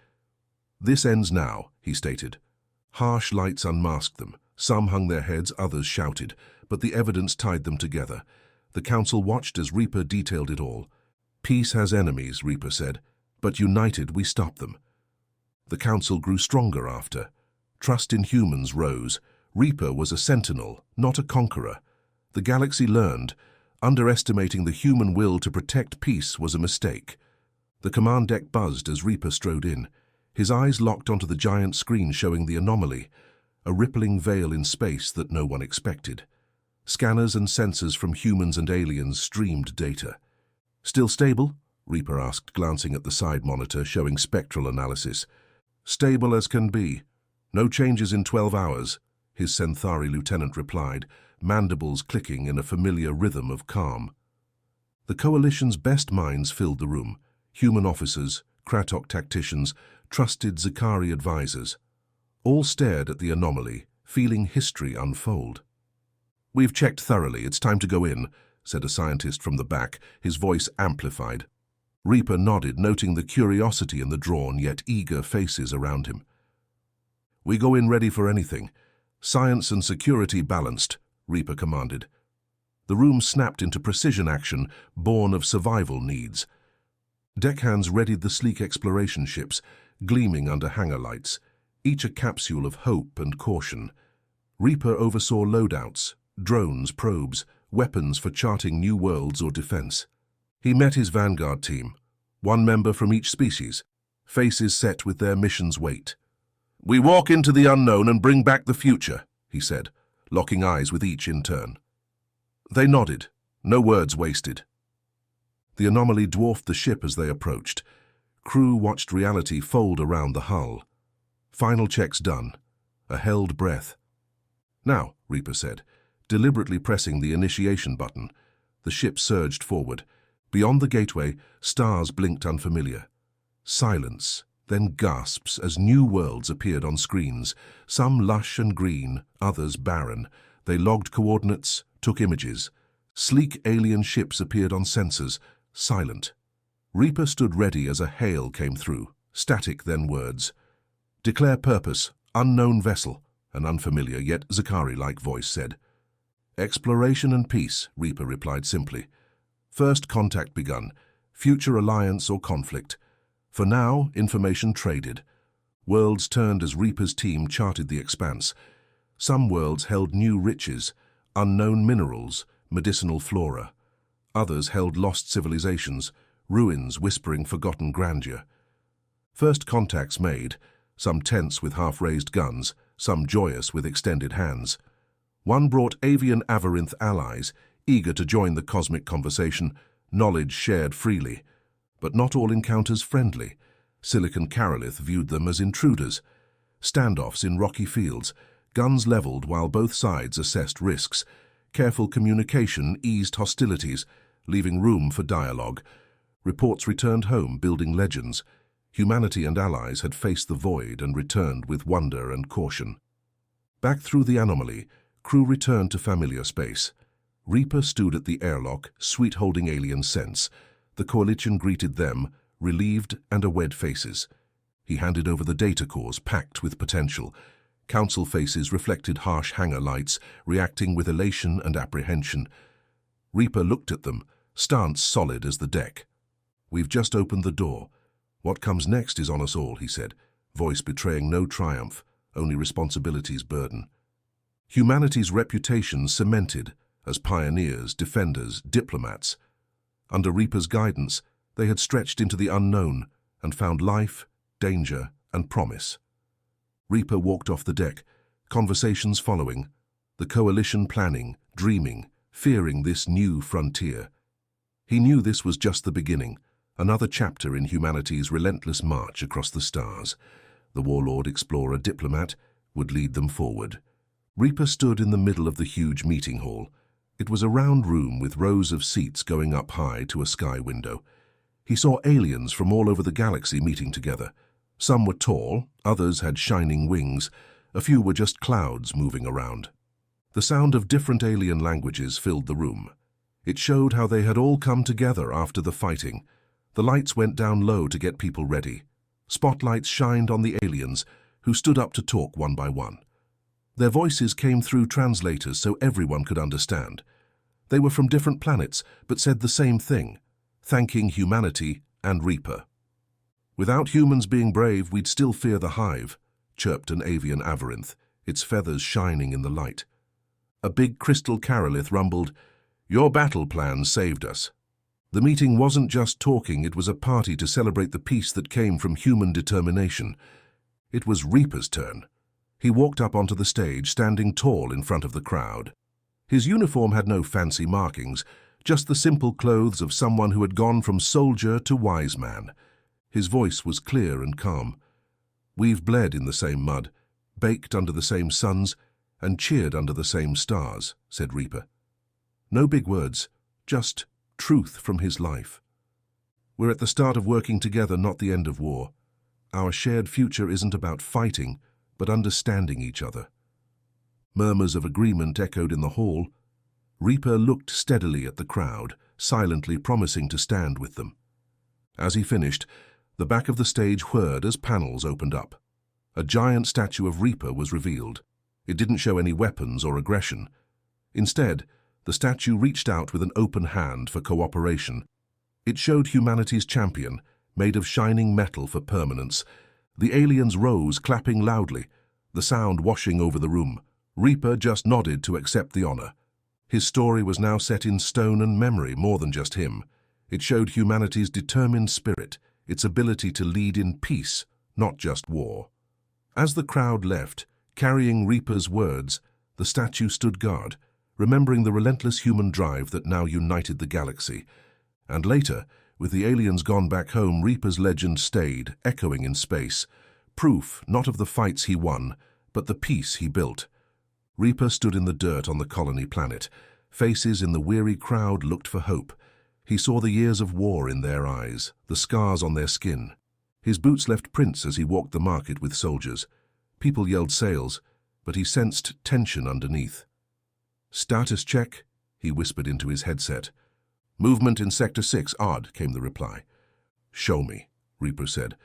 "This ends now," he stated. Harsh lights unmasked them. Some hung their heads, others shouted, but the evidence tied them together. The council watched as Reaper detailed it all. "Peace has enemies," Reaper said, "but united we stop them." The council grew stronger after. Trust in humans rose. Reaper was a sentinel, not a conqueror. The galaxy learned. Underestimating the human will to protect peace was a mistake. The command deck buzzed as Reaper strode in. His eyes locked onto the giant screen showing the anomaly, a rippling veil in space that no one expected. Scanners and sensors from humans and aliens streamed data. "Still stable?" Reaper asked, glancing at the side monitor showing spectral analysis. "Stable as can be. No changes in 12 hours, his Centauri lieutenant replied, mandibles clicking in a familiar rhythm of calm. The Coalition's best minds filled the room. Human officers, Kratok tacticians, trusted Zikari advisors. All stared at the anomaly, feeling history unfold. "We've checked thoroughly. It's time to go in," said a scientist from the back, his voice amplified. Reaper nodded, noting the curiosity in the drawn yet eager faces around him. "We go in ready for anything. Science and security balanced," Reaper commanded. The room snapped into precision action, born of survival needs. Deckhands readied the sleek exploration ships, gleaming under hangar lights, each a capsule of hope and caution. Reaper oversaw loadouts, drones, probes, weapons for charting new worlds or defense. He met his vanguard team, one member from each species, faces set with their mission's weight. "We walk into the unknown and bring back the future," he said, locking eyes with each in turn. They nodded, no words wasted. The anomaly dwarfed the ship as they approached. Crew watched reality fold around the hull. Final checks done. A held breath. "Now," Reaper said, deliberately pressing the initiation button. The ship surged forward. Beyond the gateway, stars blinked unfamiliar. Silence, then gasps as new worlds appeared on screens, some lush and green, others barren. They logged coordinates, took images. Sleek alien ships appeared on sensors, silent. Reaper stood ready as a hail came through, static then words. "Declare purpose, unknown vessel," an unfamiliar yet Zikari-like voice said. "Exploration and peace," Reaper replied simply. "First contact begun, future alliance or conflict. For now, information traded." Worlds turned as Reaper's team charted the expanse. Some worlds held new riches, unknown minerals, medicinal flora. Others held lost civilizations, ruins whispering forgotten grandeur. First contacts made, some tense with half-raised guns, some joyous with extended hands. One brought avian Avarinth allies, eager to join the cosmic conversation, knowledge shared freely. But not all encounters friendly. Silicon Carolith viewed them as intruders. Standoffs in rocky fields, guns leveled while both sides assessed risks. Careful communication eased hostilities, leaving room for dialogue. Reports returned home, building legends. Humanity and allies had faced the void and returned with wonder and caution. Back through the anomaly, crew returned to familiar space. Reaper stood at the airlock, sweet-holding alien scents. The Coalition greeted them, relieved and awed faces. He handed over the data cores, packed with potential. Council faces reflected harsh hangar lights, reacting with elation and apprehension. Reaper looked at them, stance solid as the deck. "We've just opened the door. What comes next is on us all," he said, voice betraying no triumph, only responsibility's burden. Humanity's reputation cemented as pioneers, defenders, diplomats. Under Reaper's guidance, they had stretched into the unknown and found life, danger, and promise. Reaper walked off the deck, conversations following, the Coalition planning, dreaming, fearing this new frontier. He knew this was just the beginning, another chapter in humanity's relentless march across the stars. The warlord, explorer, diplomat would lead them forward. Reaper stood in the middle of the huge meeting hall. It was a round room with rows of seats going up high to a sky window. He saw aliens from all over the galaxy meeting together. Some were tall, others had shining wings, a few were just clouds moving around. The sound of different alien languages filled the room. It showed how they had all come together after the fighting. The lights went down low to get people ready. Spotlights shined on the aliens, who stood up to talk one by one. Their voices came through translators so everyone could understand. They were from different planets, but said the same thing, thanking humanity and Reaper. "Without humans being brave, we'd still fear the hive," chirped an avian Avarinth, its feathers shining in the light. A big crystal Carolith rumbled, "Your battle plan saved us." The meeting wasn't just talking, it was a party to celebrate the peace that came from human determination. It was Reaper's turn. He walked up onto the stage, standing tall in front of the crowd. His uniform had no fancy markings, just the simple clothes of someone who had gone from soldier to wise man. His voice was clear and calm. "We've bled in the same mud, baked under the same suns, and cheered under the same stars," said Reaper. No big words, just truth from his life. "We're at the start of working together, not the end of war. Our shared future isn't about fighting, but understanding each other." Murmurs of agreement echoed in the hall. Reaper looked steadily at the crowd, silently promising to stand with them. As he finished, the back of the stage whirred as panels opened up. A giant statue of Reaper was revealed. It didn't show any weapons or aggression. Instead, the statue reached out with an open hand for cooperation. It showed humanity's champion, made of shining metal for permanence. The aliens rose, clapping loudly, the sound washing over the room. Reaper just nodded to accept the honor. His story was now set in stone and memory, more than just him. It showed humanity's determined spirit, its ability to lead in peace, not just war. As the crowd left, carrying Reaper's words, the statue stood guard, remembering the relentless human drive that now united the galaxy. And later, with the aliens gone back home, Reaper's legend stayed, echoing in space. Proof not of the fights he won, but the peace he built. Reaper stood in the dirt on the colony planet. Faces in the weary crowd looked for hope. He saw the years of war in their eyes, the scars on their skin. His boots left prints as he walked the market with soldiers. People yelled sales, but he sensed tension underneath. "Status check," he whispered into his headset. "Movement in Sector 6, odd," came the reply. "Show me," Reaper said.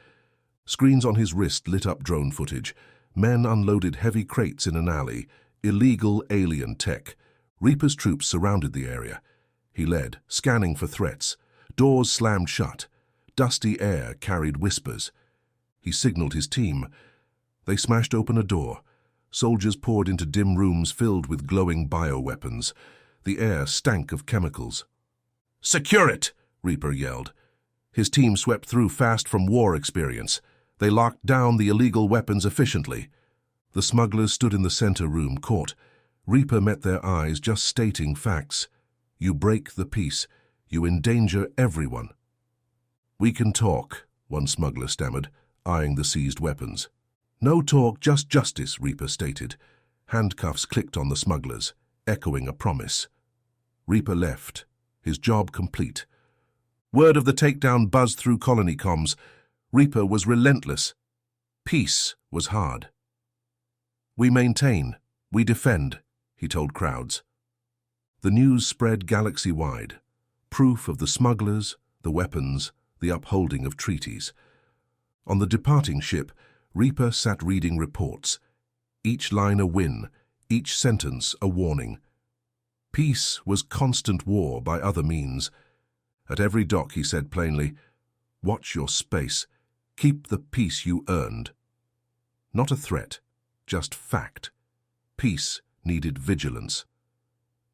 Screens on his wrist lit up drone footage. Men unloaded heavy crates in an alley. Illegal alien tech. Reaper's troops surrounded the area. He led, scanning for threats. Doors slammed shut. Dusty air carried whispers. He signaled his team. They smashed open a door. Soldiers poured into dim rooms filled with glowing bioweapons. The air stank of chemicals. "Secure it!" Reaper yelled. His team swept through fast from war experience. They locked down the illegal weapons efficiently. The smugglers stood in the center room, caught. Reaper met their eyes, just stating facts. "You break the peace. You endanger everyone." "We can talk," one smuggler stammered, eyeing the seized weapons. "No talk, just justice," Reaper stated. Handcuffs clicked on the smugglers, echoing a promise. Reaper left, his job complete. Word of the takedown buzzed through colony comms. Reaper was relentless. Peace was hard. "We maintain, we defend," he told crowds. The news spread galaxy-wide, proof of the smugglers, the weapons, the upholding of treaties. On the departing ship, Reaper sat reading reports, each line a win, each sentence a warning. Peace was constant war by other means. At every dock he said plainly, "Watch your space. Keep the peace you earned." Not a threat, just fact. Peace needed vigilance.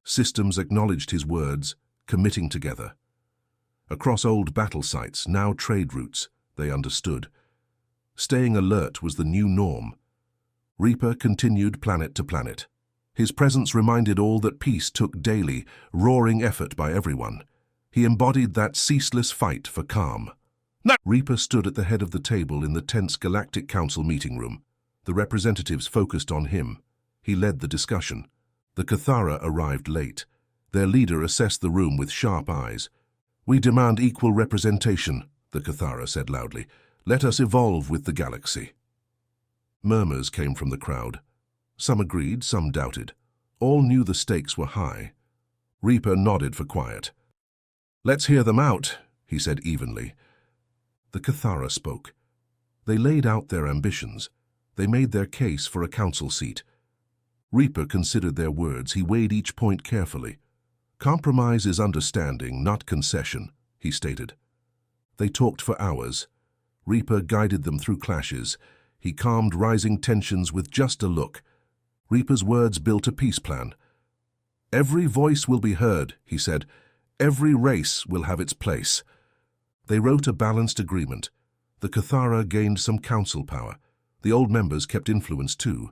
Systems acknowledged his words, committing together. Across old battle sites, now trade routes, they understood. Staying alert was the new norm. Reaper continued planet to planet. His presence reminded all that peace took daily, roaring effort by everyone. He embodied that ceaseless fight for calm. No! Reaper stood at the head of the table in the tense Galactic Council meeting room. The representatives focused on him. He led the discussion. The Cathara arrived late. Their leader assessed the room with sharp eyes. "We demand equal representation," the Cathara said loudly. "Let us evolve with the galaxy." Murmurs came from the crowd. Some agreed, some doubted. All knew the stakes were high. Reaper nodded for quiet. "Let's hear them out," he said evenly. The Cathara spoke. They laid out their ambitions. They made their case for a council seat. Reaper considered their words. He weighed each point carefully. "Compromise is understanding, not concession," he stated. They talked for hours. Reaper guided them through clashes. He calmed rising tensions with just a look. Reaper's words built a peace plan. "Every voice will be heard," he said. "Every race will have its place." They wrote a balanced agreement. The Cathara gained some council power. The old members kept influence too.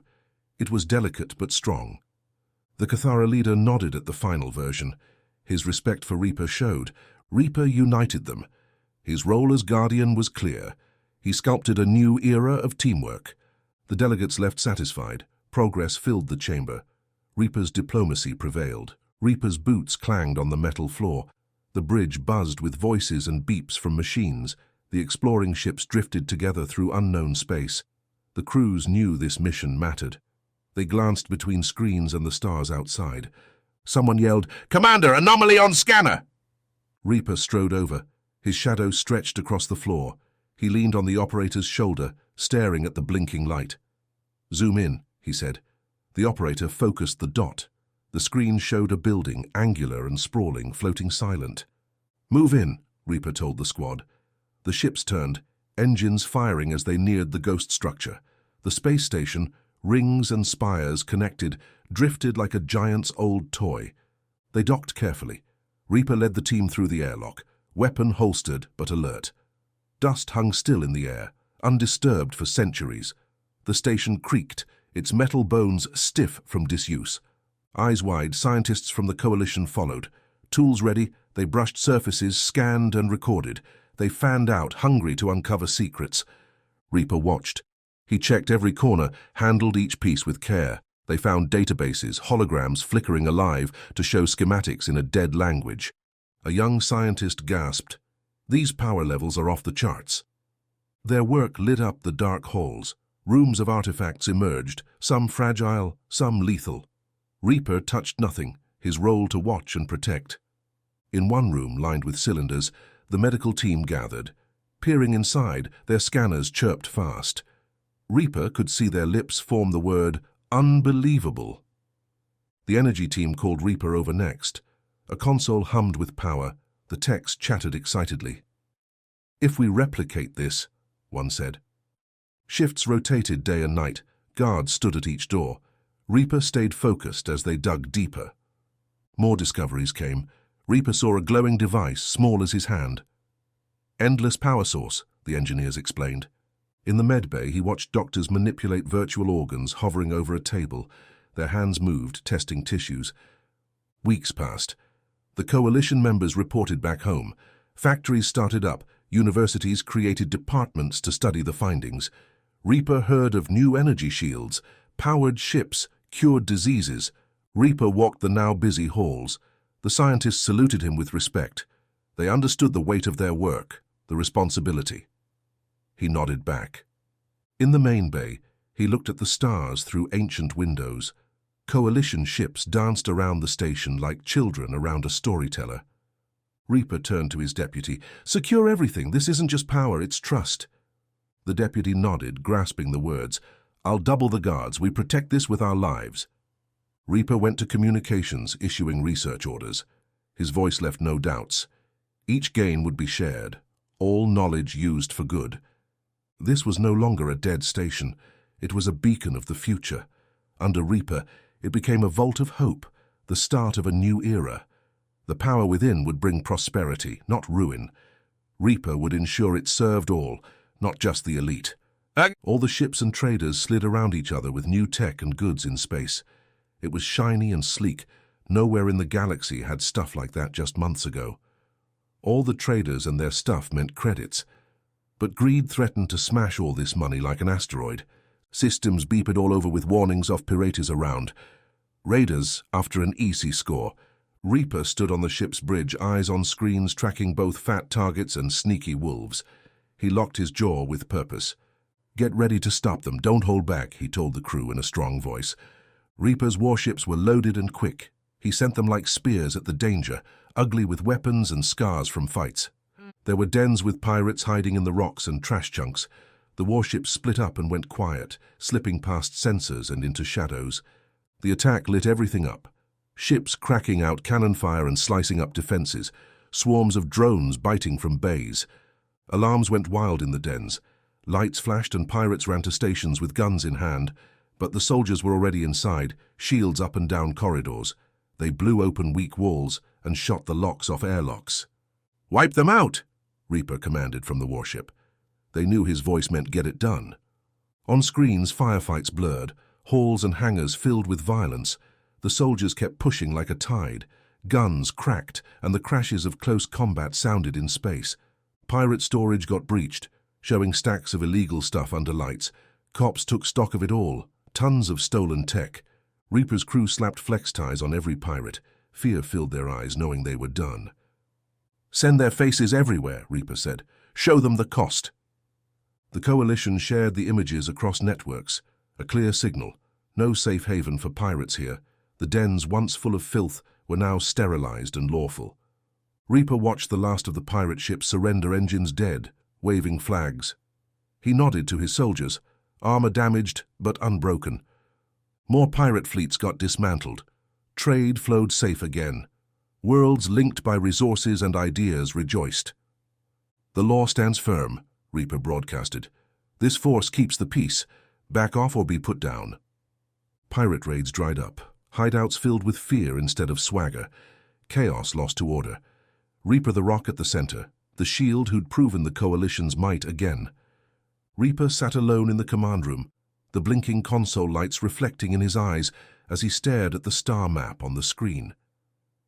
It was delicate but strong. The Cathara leader nodded at the final version. His respect for Reaper showed. Reaper united them. His role as guardian was clear. He sculpted a new era of teamwork. The delegates left satisfied. Progress filled the chamber. Reaper's diplomacy prevailed. Reaper's boots clanged on the metal floor. The bridge buzzed with voices and beeps from machines. The exploring ships drifted together through unknown space. The crews knew this mission mattered. They glanced between screens and the stars outside. Someone yelled, "Commander, anomaly on scanner!" Reaper strode over. His shadow stretched across the floor. He leaned on the operator's shoulder, staring at the blinking light. "Zoom in," he said. The operator focused the dot. The screen showed a building, angular and sprawling, floating silent. "Move in," Reaper told the squad. The ships turned, engines firing as they neared the ghost structure. The space station, rings and spires connected, drifted like a giant's old toy. They docked carefully. Reaper led the team through the airlock, weapon holstered but alert. Dust hung still in the air, undisturbed for centuries. The station creaked, its metal bones stiff from disuse. Eyes wide, scientists from the coalition followed. Tools ready, they brushed surfaces, scanned and recorded. They fanned out, hungry to uncover secrets. Reaper watched. He checked every corner, handled each piece with care. They found databases, holograms flickering alive to show schematics in a dead language. A young scientist gasped. "These power levels are off the charts." Their work lit up the dark halls. Rooms of artifacts emerged, some fragile, some lethal. Reaper touched nothing, his role to watch and protect. In one room lined with cylinders, the medical team gathered. Peering inside, their scanners chirped fast. Reaper could see their lips form the word unbelievable. The energy team called Reaper over next. A console hummed with power. The techs chattered excitedly. "If we replicate this," one said. Shifts rotated day and night. Guards stood at each door. Reaper stayed focused as they dug deeper. More discoveries came. Reaper saw a glowing device, small as his hand. "Endless power source," the engineers explained. In the med bay, he watched doctors manipulate virtual organs hovering over a table. Their hands moved, testing tissues. Weeks passed. The coalition members reported back home. Factories started up. Universities created departments to study the findings. Reaper heard of new energy shields, powered ships, cured diseases. Reaper walked the now busy halls. The scientists saluted him with respect. They understood the weight of their work, the responsibility. He nodded back. In the main bay, he looked at the stars through ancient windows. Coalition ships danced around the station like children around a storyteller. Reaper turned to his deputy. "Secure everything. This isn't just power, it's trust." The deputy nodded, grasping the words. "I'll double the guards. We protect this with our lives." Reaper went to communications, issuing research orders. His voice left no doubts. Each gain would be shared, all knowledge used for good. This was no longer a dead station. It was a beacon of the future. Under Reaper, it became a vault of hope, the start of a new era. The power within would bring prosperity, not ruin. Reaper would ensure it served all, not just the elite. All the ships and traders slid around each other with new tech and goods in space. It was shiny and sleek. Nowhere in the galaxy had stuff like that just months ago. All the traders and their stuff meant credits. But greed threatened to smash all this money like an asteroid. Systems beeped all over with warnings of pirates around. Raiders, after an easy score. Reaper stood on the ship's bridge, eyes on screens tracking both fat targets and sneaky wolves. He locked his jaw with purpose. "Get ready to stop them, don't hold back," he told the crew in a strong voice. Reaper's warships were loaded and quick. He sent them like spears at the danger, ugly with weapons and scars from fights. There were dens with pirates hiding in the rocks and trash chunks. The warships split up and went quiet, slipping past sensors and into shadows. The attack lit everything up. Ships cracking out cannon fire and slicing up defenses. Swarms of drones biting from bays. Alarms went wild in the dens. Lights flashed and pirates ran to stations with guns in hand. But the soldiers were already inside, shields up and down corridors. They blew open weak walls and shot the locks off airlocks. "Wipe them out!" Reaper commanded from the warship. They knew his voice meant get it done. On screens, firefights blurred, halls and hangars filled with violence. The soldiers kept pushing like a tide. Guns cracked, and the crashes of close combat sounded in space. Pirate storage got breached, showing stacks of illegal stuff under lights. Cops took stock of it all, tons of stolen tech. Reaper's crew slapped flex ties on every pirate. Fear filled their eyes, knowing they were done. "Send their faces everywhere," Reaper said. "Show them the cost." The Coalition shared the images across networks. A clear signal. No safe haven for pirates here. The dens, once full of filth, were now sterilized and lawful. Reaper watched the last of the pirate ships surrender, engines dead, waving flags. He nodded to his soldiers, armor damaged but unbroken. More pirate fleets got dismantled. Trade flowed safe again. Worlds linked by resources and ideas rejoiced. "The law stands firm," Reaper broadcasted. "This force keeps the peace. Back off or be put down." Pirate raids dried up. Hideouts filled with fear instead of swagger. Chaos lost to order. Reaper the Rock at the center, the shield who'd proven the Coalition's might again. Reaper sat alone in the command room, the blinking console lights reflecting in his eyes as he stared at the star map on the screen.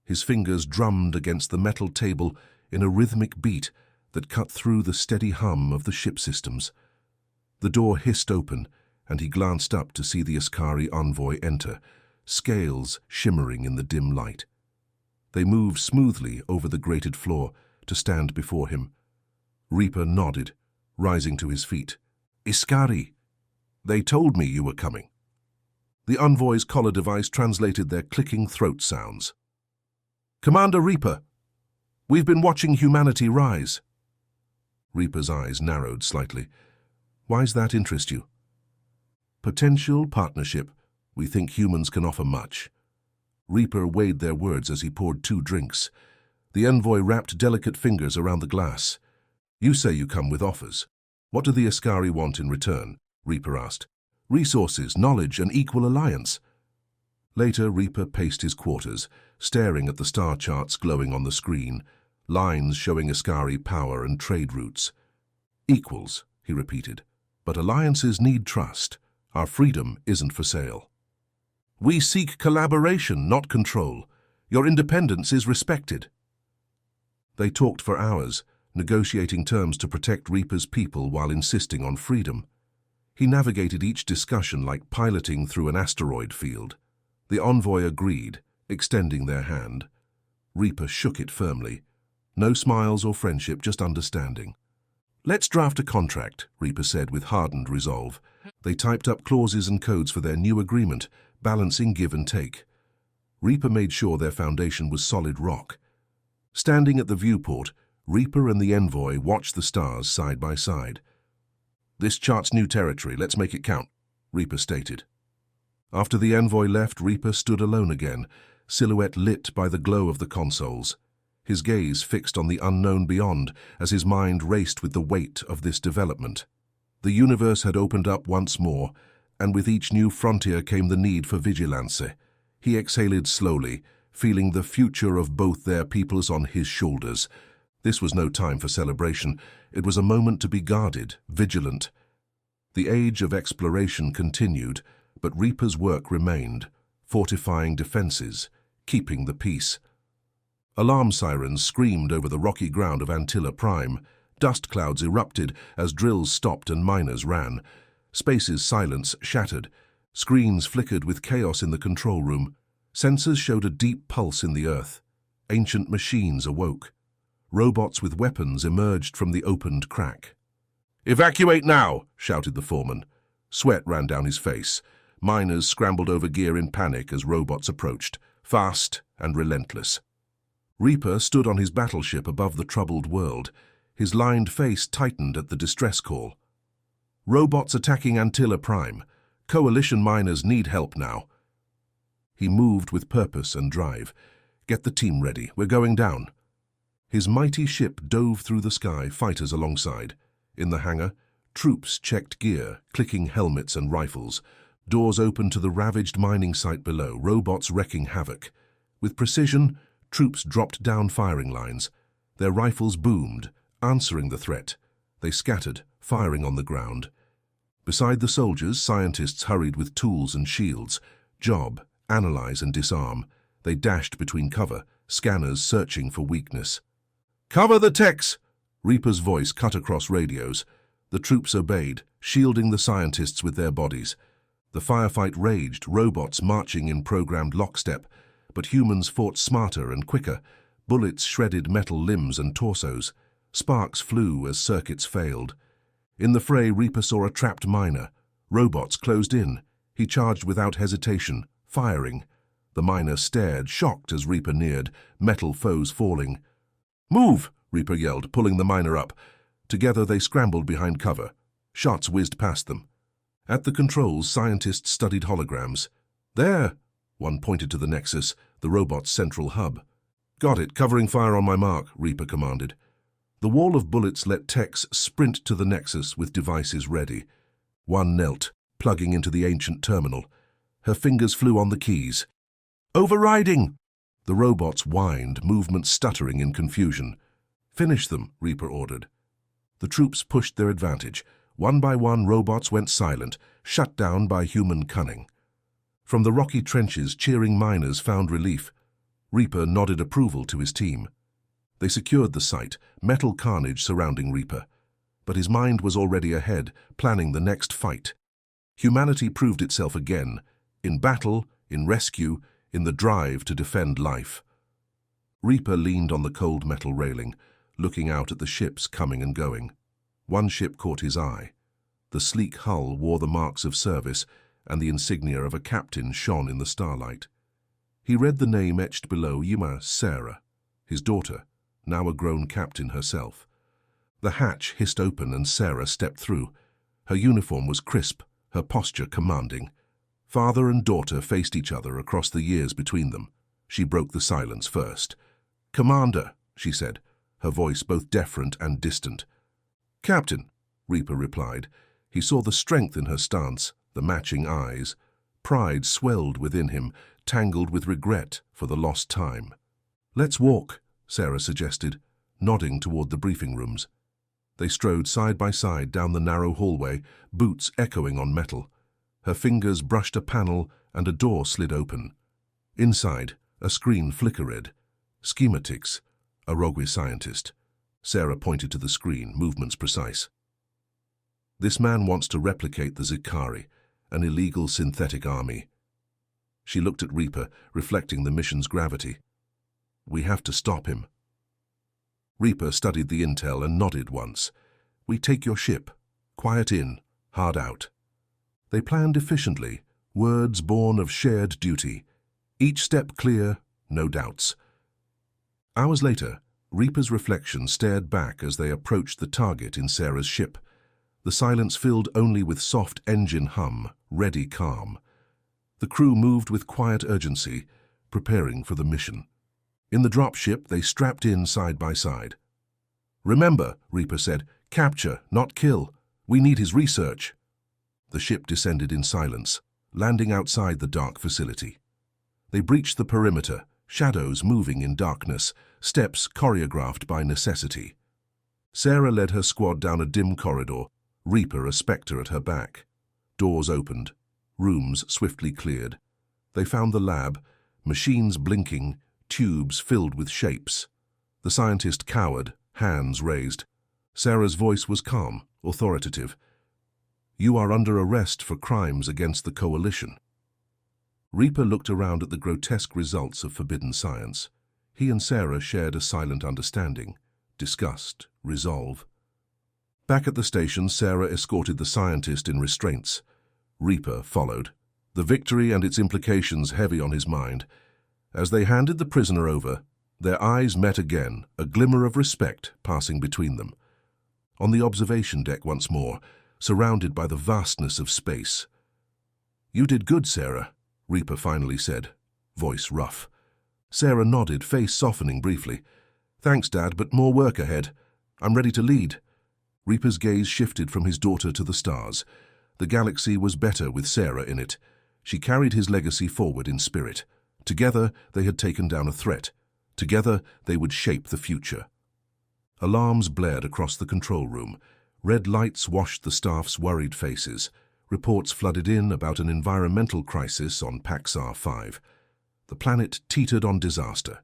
His fingers drummed against the metal table in a rhythmic beat that cut through the steady hum of the ship systems. The door hissed open, and he glanced up to see the Askari envoy enter, scales shimmering in the dim light. They moved smoothly over the grated floor to stand before him. Reaper nodded, rising to his feet. "Askari, they told me you were coming." The envoy's collar device translated their clicking throat sounds. "Commander Reaper, we've been watching humanity rise." Reaper's eyes narrowed slightly. "Why's that interest you?" "Potential partnership. We think humans can offer much." Reaper weighed their words as he poured 2 drinks. The envoy wrapped delicate fingers around the glass. "You say you come with offers. What do the Askari want in return?" Reaper asked. "Resources, knowledge, and equal alliance." Later, Reaper paced his quarters, staring at the star charts glowing on the screen, lines showing Askari power and trade routes. "Equals," he repeated. "But alliances need trust. Our freedom isn't for sale." "We seek collaboration, not control. Your independence is respected." They talked for hours, negotiating terms to protect Reaper's people while insisting on freedom. He navigated each discussion like piloting through an asteroid field. The envoy agreed, extending their hand. Reaper shook it firmly. No smiles or friendship, just understanding. "Let's draft a contract," Reaper said with hardened resolve. They typed up clauses and codes for their new agreement, balancing give and take. Reaper made sure their foundation was solid rock. Standing at the viewport, Reaper and the envoy watched the stars side by side. "This charts new territory, let's make it count," Reaper stated. After the envoy left, Reaper stood alone again, silhouette lit by the glow of the consoles. His gaze fixed on the unknown beyond as his mind raced with the weight of this development. The universe had opened up once more, and with each new frontier came the need for vigilance. He exhaled slowly, feeling the future of both their peoples on his shoulders. This was no time for celebration. It was a moment to be guarded, vigilant. The age of exploration continued, but Reaper's work remained, fortifying defenses, keeping the peace. Alarm sirens screamed over the rocky ground of Antilla Prime. Dust clouds erupted as drills stopped and miners ran. Space's silence shattered. Screens flickered with chaos in the control room. Sensors showed a deep pulse in the earth. Ancient machines awoke. Robots with weapons emerged from the opened crack. "Evacuate now!" shouted the foreman. Sweat ran down his face. Miners scrambled over gear in panic as robots approached, fast and relentless. Reaper stood on his battleship above the troubled world. His lined face tightened at the distress call. "Robots attacking Antilla Prime. Coalition miners need help now." He moved with purpose and drive. "Get the team ready. We're going down." His mighty ship dove through the sky, fighters alongside. In the hangar, troops checked gear, clicking helmets and rifles. Doors opened to the ravaged mining site below, robots wreaking havoc. With precision, troops dropped down firing lines. Their rifles boomed, answering the threat. They scattered, firing on the ground. Beside the soldiers, scientists hurried with tools and shields. Job, analyze and disarm. They dashed between cover, scanners searching for weakness. "Cover the techs!" Reaper's voice cut across radios. The troops obeyed, shielding the scientists with their bodies. The firefight raged, robots marching in programmed lockstep, but humans fought smarter and quicker. Bullets shredded metal limbs and torsos. Sparks flew as circuits failed. In the fray, Reaper saw a trapped miner. Robots closed in. He charged without hesitation, firing. The miner stared, shocked as Reaper neared, metal foes falling. "Move!" Reaper yelled, pulling the miner up. Together they scrambled behind cover. Shots whizzed past them. At the controls, scientists studied holograms. "There!" One pointed to the Nexus, the robot's central hub. "Got it, covering fire on my mark," Reaper commanded. The wall of bullets let techs sprint to the Nexus with devices ready. One knelt, plugging into the ancient terminal. Her fingers flew on the keys. "Overriding!" The robots whined, movement stuttering in confusion. "Finish them," Reaper ordered. The troops pushed their advantage. One by one, robots went silent, shut down by human cunning. From the rocky trenches, cheering miners found relief. Reaper nodded approval to his team. They secured the site, metal carnage surrounding Reaper. But his mind was already ahead, planning the next fight. Humanity proved itself again, in battle, in rescue, in the drive to defend life. Reaper leaned on the cold metal railing, looking out at the ships coming and going. One ship caught his eye. The sleek hull wore the marks of service, and the insignia of a captain shone in the starlight. He read the name etched below, Yuma Sarah, his daughter, now a grown captain herself. The hatch hissed open and Sarah stepped through. Her uniform was crisp, her posture commanding. Father and daughter faced each other across the years between them. She broke the silence first. "Commander," she said, her voice both deferent and distant. "Captain," Reaper replied. He saw the strength in her stance, the matching eyes. Pride swelled within him, tangled with regret for the lost time. "Let's walk," Sarah suggested, nodding toward the briefing rooms. They strode side by side down the narrow hallway, boots echoing on metal. Her fingers brushed a panel and a door slid open. Inside, a screen flickered. Schematics, a Rogwe scientist. Sarah pointed to the screen, movements precise. This man wants to replicate the Zikari, an illegal synthetic army. She looked at Reaper, reflecting the mission's gravity. We have to stop him. Reaper studied the intel and nodded once. We take your ship. Quiet in, hard out. They planned efficiently, words born of shared duty. Each step clear, no doubts. Hours later, Reaper's reflection stared back as they approached the target in Sarah's ship. The silence filled only with soft engine hum, ready calm. The crew moved with quiet urgency, preparing for the mission. In the dropship, they strapped in side by side. Remember, Reaper said, capture, not kill. We need his research. The ship descended in silence, landing outside the dark facility. They breached the perimeter, shadows moving in darkness, steps choreographed by necessity. Sarah led her squad down a dim corridor, Reaper a spectre at her back. Doors opened, rooms swiftly cleared. They found the lab, machines blinking, tubes filled with shapes. The scientist cowered, hands raised. Sarah's voice was calm, authoritative. You are under arrest for crimes against the Coalition. Reaper looked around at the grotesque results of forbidden science. He and Sarah shared a silent understanding, disgust, resolve. Back at the station, Sarah escorted the scientist in restraints. Reaper followed, the victory and its implications heavy on his mind. As they handed the prisoner over, their eyes met again, a glimmer of respect passing between them. On the observation deck once more, surrounded by the vastness of space. You did good, Sarah, Reaper finally said, voice rough. Sarah nodded, face softening briefly. Thanks, Dad, but more work ahead. I'm ready to lead. Reaper's gaze shifted from his daughter to the stars. The galaxy was better with Sarah in it. She carried his legacy forward in spirit. Together, they had taken down a threat. Together, they would shape the future. Alarms blared across the control room. Red lights washed the staff's worried faces. Reports flooded in about an environmental crisis on Paxar 5. The planet teetered on disaster.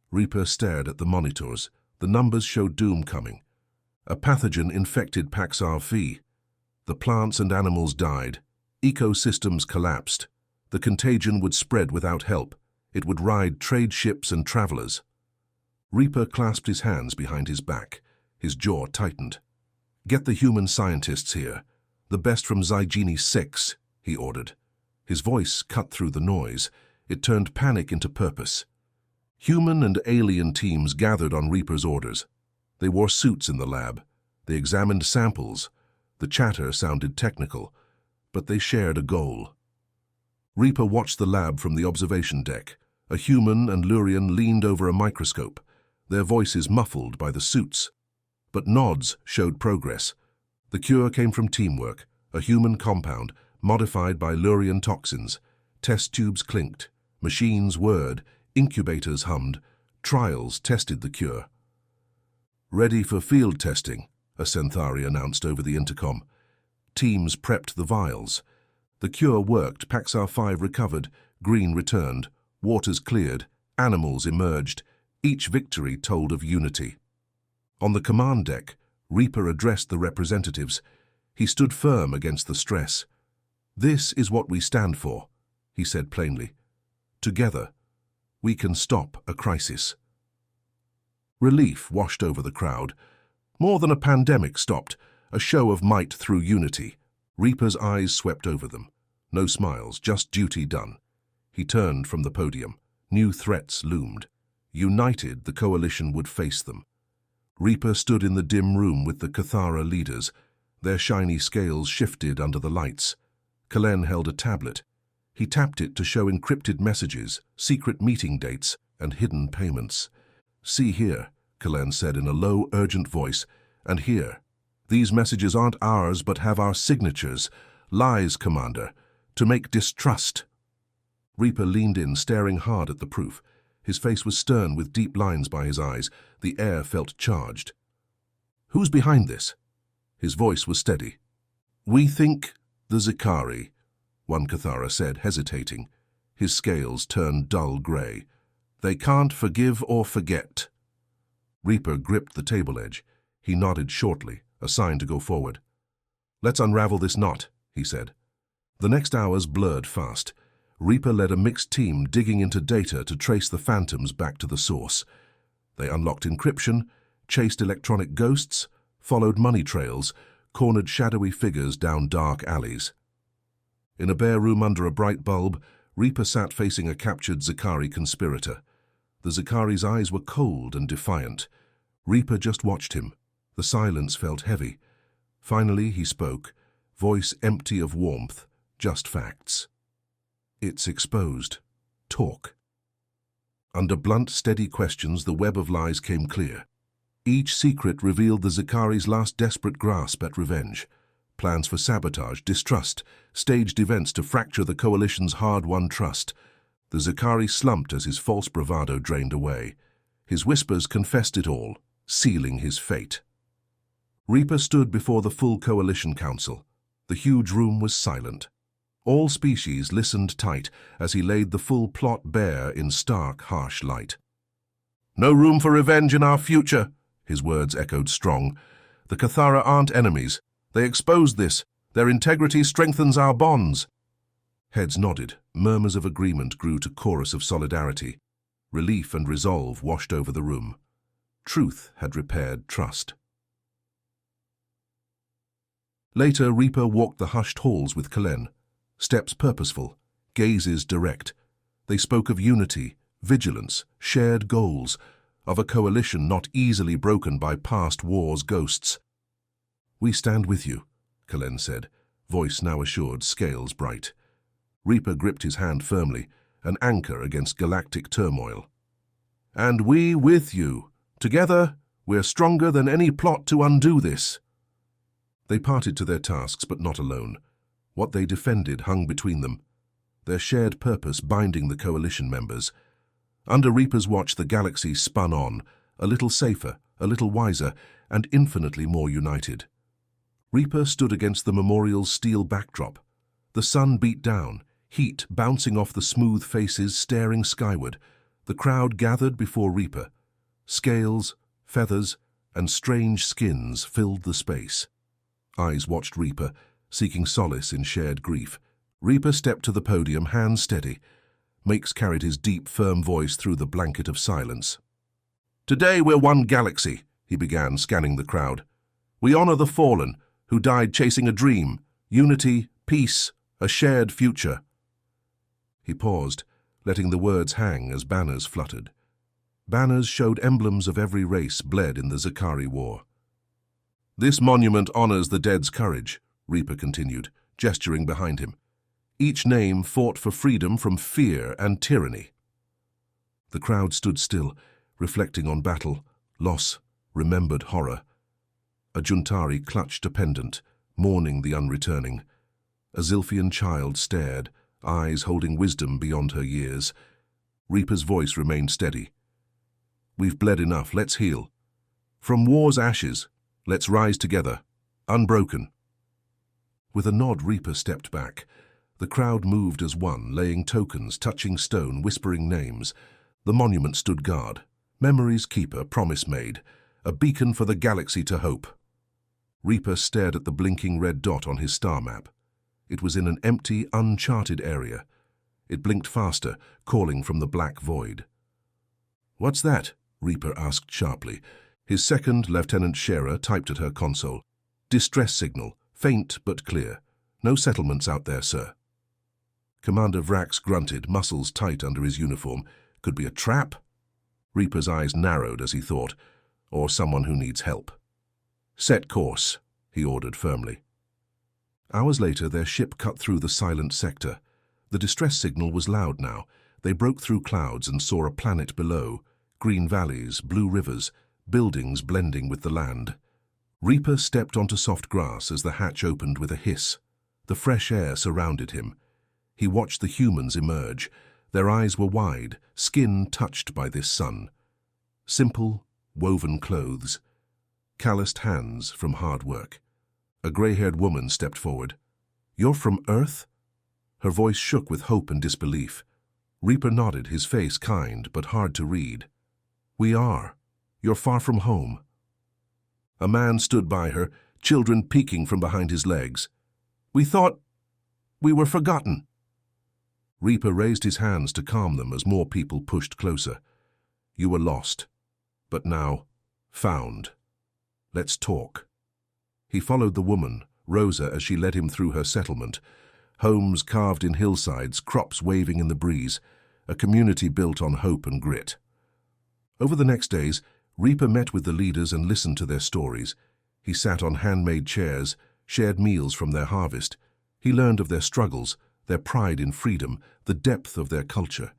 Reaper stared at the monitors. The numbers showed doom coming. A pathogen infected Paxar 5. The plants and animals died. Ecosystems collapsed. The contagion would spread without help. It would ride trade ships and travelers. Reaper clasped his hands behind his back. His jaw tightened. Get the human scientists here. The best from Zygenie 6, he ordered. His voice cut through the noise. It turned panic into purpose. Human and alien teams gathered on Reaper's orders. They wore suits in the lab. They examined samples. The chatter sounded technical, but they shared a goal. Reaper watched the lab from the observation deck. A human and Lurian leaned over a microscope, their voices muffled by the suits. But nods showed progress. The cure came from teamwork, a human compound modified by Lurian toxins. Test tubes clinked, machines whirred, incubators hummed. Trials tested the cure. Ready for field testing, a Centauri announced over the intercom. Teams prepped the vials. The cure worked, Paxar 5 recovered, green returned, waters cleared, animals emerged. Each victory told of unity. On the command deck, Reaper addressed the representatives. He stood firm against the stress. This is what we stand for, he said plainly. Together, we can stop a crisis. Relief washed over the crowd. More than a pandemic stopped, a show of might through unity. Reaper's eyes swept over them. No smiles, just duty done. He turned from the podium. New threats loomed. United, the coalition would face them. Reaper stood in the dim room with the Cathara leaders. Their shiny scales shifted under the lights. Kalen held a tablet. He tapped it to show encrypted messages, secret meeting dates, and hidden payments. See here, Kalen said in a low, urgent voice, and here. These messages aren't ours but have our signatures. Lies, Commander, to make distrust. Reaper leaned in, staring hard at the proof. His face was stern with deep lines by his eyes. The air felt charged. Who's behind this? His voice was steady. We think the Zikari, one Cathara said, hesitating. His scales turned dull grey. They can't forgive or forget. Reaper gripped the table edge. He nodded shortly, a sign to go forward. Let's unravel this knot, he said. The next hours blurred fast. Reaper led a mixed team digging into data to trace the phantoms back to the source. They unlocked encryption, chased electronic ghosts, followed money trails, cornered shadowy figures down dark alleys. In a bare room under a bright bulb, Reaper sat facing a captured Zikari conspirator. The Zikari's eyes were cold and defiant. Reaper just watched him. The silence felt heavy. Finally he spoke, voice empty of warmth, just facts. It's exposed. Talk. Under blunt, steady questions, the web of lies came clear. Each secret revealed the Zikari's last desperate grasp at revenge. Plans for sabotage, distrust, staged events to fracture the coalition's hard-won trust. The Zikari slumped as his false bravado drained away. His whispers confessed it all, sealing his fate. Reaper stood before the full coalition council. The huge room was silent. All species listened tight as he laid the full plot bare in stark, harsh light. "No room for revenge in our future," his words echoed strong. "The Cathara aren't enemies. They exposed this. Their integrity strengthens our bonds." Heads nodded. Murmurs of agreement grew to chorus of solidarity. Relief and resolve washed over the room. Truth had repaired trust. Later, Reaper walked the hushed halls with Kalen. Steps purposeful, gazes direct. They spoke of unity, vigilance, shared goals, of a coalition not easily broken by past wars' ghosts. "We stand with you," Kalen said, voice now assured, scales bright. Reaper gripped his hand firmly, an anchor against galactic turmoil. "And we with you. Together, we're stronger than any plot to undo this." They parted to their tasks, but not alone. What they defended hung between them, their shared purpose binding the coalition members. Under Reaper's watch, the galaxy spun on, a little safer, a little wiser, and infinitely more united. Reaper stood against the memorial's steel backdrop. The sun beat down, heat bouncing off the smooth faces staring skyward. The crowd gathered before Reaper. Scales, feathers, and strange skins filled the space. Eyes watched Reaper, seeking solace in shared grief. Reaper stepped to the podium, hands steady. Makes carried his deep, firm voice through the blanket of silence. "Today we're one galaxy," he began, scanning the crowd. "We honor the fallen, who died chasing a dream, unity, peace, a shared future." He paused, letting the words hang as banners fluttered. Banners showed emblems of every race bled in the Zikari War. "This monument honors the dead's courage," Reaper continued, gesturing behind him. "Each name fought for freedom from fear and tyranny." The crowd stood still, reflecting on battle, loss, remembered horror. A Juntari clutched a pendant, mourning the unreturning. A Zilfian child stared, eyes holding wisdom beyond her years. Reaper's voice remained steady. "We've bled enough, let's heal. From war's ashes, let's rise together, unbroken." With a nod, Reaper stepped back. The crowd moved as one, laying tokens, touching stone, whispering names. The monument stood guard. Memory's keeper, promise made. A beacon for the galaxy to hope. Reaper stared at the blinking red dot on his star map. It was in an empty, uncharted area. It blinked faster, calling from the black void. "What's that?" Reaper asked sharply. His second, Lieutenant Scherer, typed at her console. "Distress signal, faint but clear. No settlements out there, sir." Commander Vrax grunted, muscles tight under his uniform. Could be a trap? Reaper's eyes narrowed as he thought, or someone who needs help. "Set course," he ordered firmly. Hours later, their ship cut through the silent sector. The distress signal was loud now. They broke through clouds and saw a planet below. Green valleys, blue rivers, buildings blending with the land. Reaper stepped onto soft grass as the hatch opened with a hiss. The fresh air surrounded him. He watched the humans emerge. Their eyes were wide, skin touched by this sun. Simple, woven clothes. Calloused hands from hard work. A grey-haired woman stepped forward. "You're from Earth?" Her voice shook with hope and disbelief. Reaper nodded, his face kind but hard to read. "We are. You're far from home." A man stood by her, children peeking from behind his legs. "We thought we were forgotten." Reaper raised his hands to calm them as more people pushed closer. "You were lost, but now found. Let's talk." He followed the woman, Rosa, as she led him through her settlement. Homes carved in hillsides, crops waving in the breeze, a community built on hope and grit. Over the next days, Reaper met with the leaders and listened to their stories. He sat on handmade chairs, shared meals from their harvest. He learned of their struggles, their pride in freedom, the depth of their culture.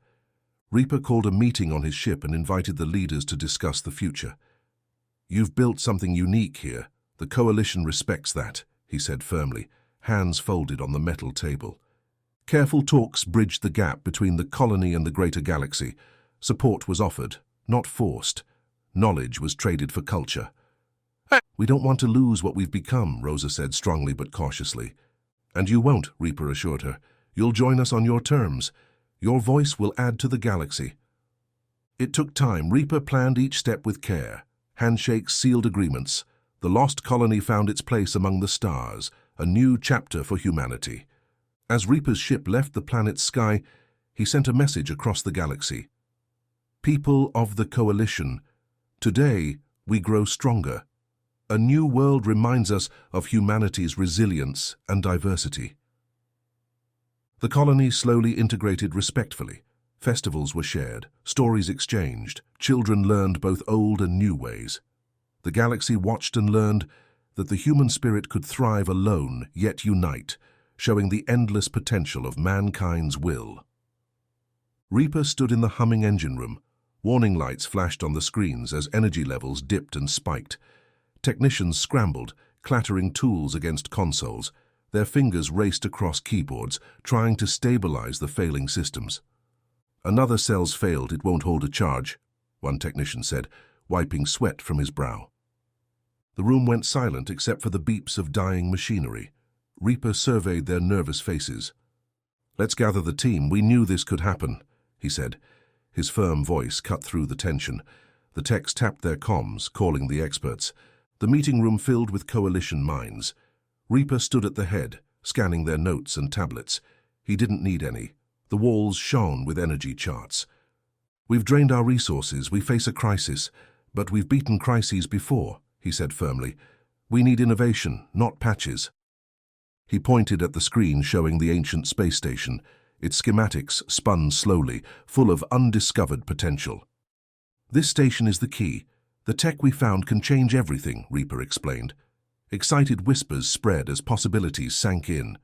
Reaper called a meeting on his ship and invited the leaders to discuss the future. "You've built something unique here. The Coalition respects that," he said firmly, hands folded on the metal table. Careful talks bridged the gap between the colony and the greater galaxy. Support was offered, not forced. Knowledge was traded for culture. "We don't want to lose what we've become," Rosa said strongly but cautiously. "And you won't," Reaper assured her. "You'll join us on your terms. Your voice will add to the galaxy." It took time. Reaper planned each step with care. Handshakes sealed agreements. The lost colony found its place among the stars, a new chapter for humanity. As Reaper's ship left the planet's sky, he sent a message across the galaxy. "People of the Coalition, today we grow stronger. A new world reminds us of humanity's resilience and diversity." The colony slowly integrated respectfully. Festivals were shared, stories exchanged, children learned both old and new ways. The galaxy watched and learned that the human spirit could thrive alone, yet unite, showing the endless potential of mankind's will. Reaper stood in the humming engine room. Warning lights flashed on the screens as energy levels dipped and spiked. Technicians scrambled, clattering tools against consoles. Their fingers raced across keyboards, trying to stabilize the failing systems. "Another cell's failed, it won't hold a charge," one technician said, wiping sweat from his brow. The room went silent except for the beeps of dying machinery. Reaper surveyed their nervous faces. "Let's gather the team. We knew this could happen," he said. His firm voice cut through the tension. The techs tapped their comms, calling the experts. The meeting room filled with Coalition minds. Reaper stood at the head, scanning their notes and tablets. He didn't need any. The walls shone with energy charts. "We've drained our resources. We face a crisis. But we've beaten crises before," he said firmly. "We need innovation, not patches." He pointed at the screen showing the ancient space station. Its schematics spun slowly, full of undiscovered potential. "This station is the key. The tech we found can change everything," Reaper explained. Excited whispers spread as possibilities sank in.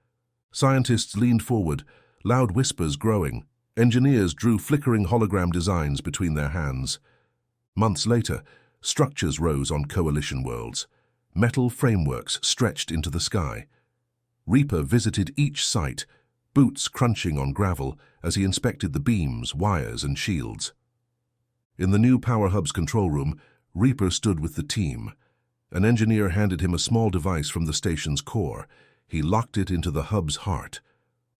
Scientists leaned forward, loud whispers growing. Engineers drew flickering hologram designs between their hands. Months later, structures rose on Coalition worlds. Metal frameworks stretched into the sky. Reaper visited each site, boots crunching on gravel as he inspected the beams, wires, and shields. In the new Power Hub's control room, Reaper stood with the team. An engineer handed him a small device from the station's core. He locked it into the hub's heart.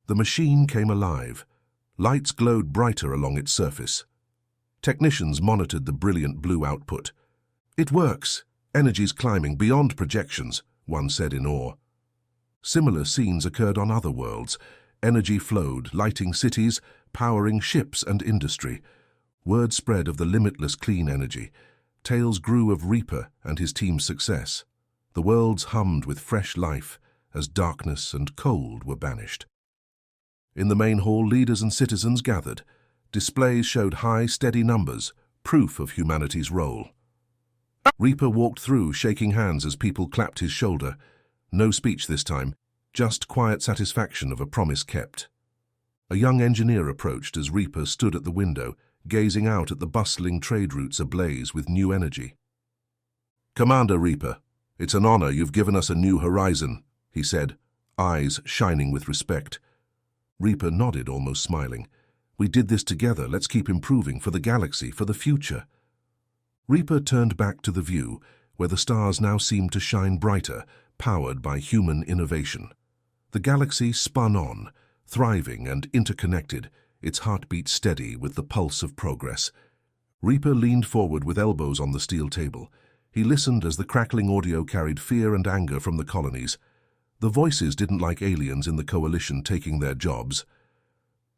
The machine came alive. Lights glowed brighter along its surface. Technicians monitored the brilliant blue output. "It works. Energy's climbing beyond projections," one said in awe. Similar scenes occurred on other worlds. Energy flowed, lighting cities, powering ships and industry. Word spread of the limitless clean energy. Tales grew of Reaper and his team's success. The worlds hummed with fresh life as darkness and cold were banished. In the main hall, leaders and citizens gathered. Displays showed high, steady numbers, proof of humanity's role. Reaper walked through, shaking hands as people clapped his shoulder. No speech this time, just quiet satisfaction of a promise kept. A young engineer approached as Reaper stood at the window, gazing out at the bustling trade routes ablaze with new energy. "Commander Reaper, it's an honor. You've given us a new horizon," he said, eyes shining with respect. Reaper nodded, almost smiling. "We did this together. Let's keep improving for the galaxy, for the future." Reaper turned back to the view, where the stars now seemed to shine brighter, powered by human innovation. The galaxy spun on, thriving and interconnected, its heartbeat steady with the pulse of progress. Reaper leaned forward with elbows on the steel table. He listened as the crackling audio carried fear and anger from the colonies. The voices didn't like aliens in the coalition taking their jobs.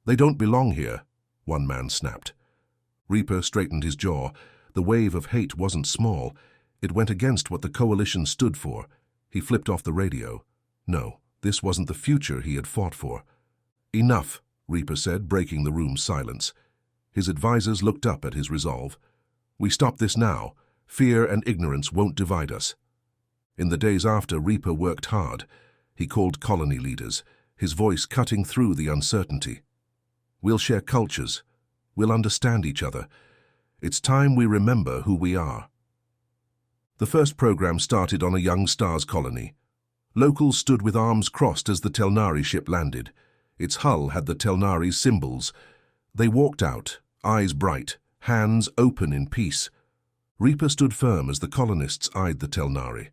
"They don't belong here," one man snapped. Reaper straightened his jaw. The wave of hate wasn't small. It went against what the coalition stood for. He flipped off the radio. No, this wasn't the future he had fought for. "Enough," Reaper said, breaking the room's silence. His advisors looked up at his resolve. "We stop this now. Fear and ignorance won't divide us." In the days after, Reaper worked hard. He called colony leaders, his voice cutting through the uncertainty. "We'll share cultures. We'll understand each other. It's time we remember who we are." The first program started on a young stars colony. Locals stood with arms crossed as the Telnari ship landed. Its hull had the Telnari's symbols. They walked out, eyes bright, hands open in peace. Reaper stood firm as the colonists eyed the Telnari.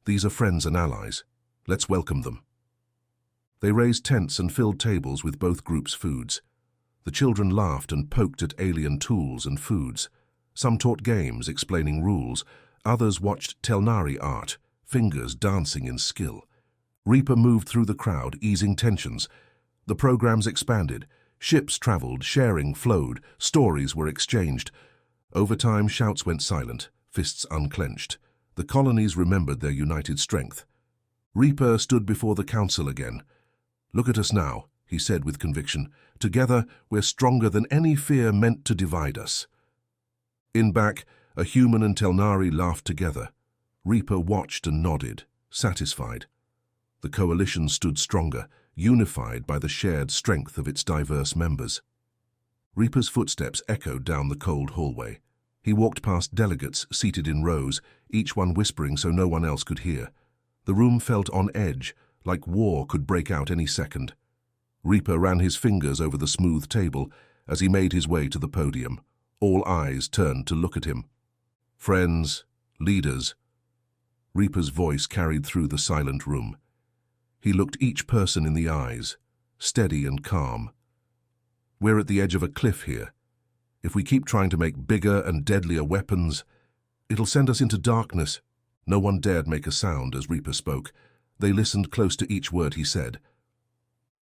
"These are friends and allies. Let's welcome them." They raised tents and filled tables with both groups' foods. The children laughed and poked at alien tools and foods. Some taught games, explaining rules. Others watched Telnari art, fingers dancing in skill. Reaper moved through the crowd, easing tensions. The programs expanded. Ships traveled, sharing flowed, stories were exchanged. Over time, shouts went silent, fists unclenched. The colonies remembered their united strength. Reaper stood before the council again. "Look at us now," he said with conviction. "Together, we're stronger than any fear meant to divide us." In back, a human and Telnari laughed together. Reaper watched and nodded, satisfied. The coalition stood stronger, unified by the shared strength of its diverse members. Reaper's footsteps echoed down the cold hallway. He walked past delegates seated in rows, each one whispering so no one else could hear. The room felt on edge, like war could break out any second. Reaper ran his fingers over the smooth table as he made his way to the podium. All eyes turned to look at him. "Friends, leaders." Reaper's voice carried through the silent room. He looked each person in the eyes, steady and calm. "We're at the edge of a cliff here. If we keep trying to make bigger and deadlier weapons, it'll send us into darkness." No one dared make a sound as Reaper spoke. They listened close to each word he said.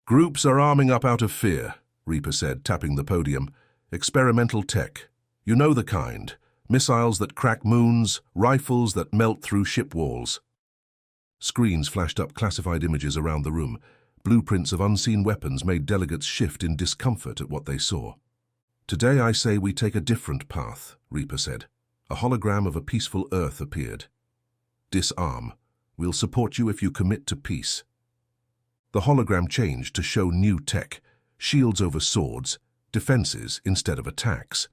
"Groups are arming up out of fear," Reaper said, tapping the podium. "Experimental tech. You know the kind. Missiles that crack moons, rifles that melt through ship walls." Screens flashed up classified images around the room. Blueprints of unseen weapons made delegates shift in discomfort at what they saw. "Today I say we take a different path," Reaper said. A hologram of a peaceful Earth appeared. "Disarm. We'll support you if you commit to peace." The hologram changed to show new tech, shields over swords, defenses instead of attacks.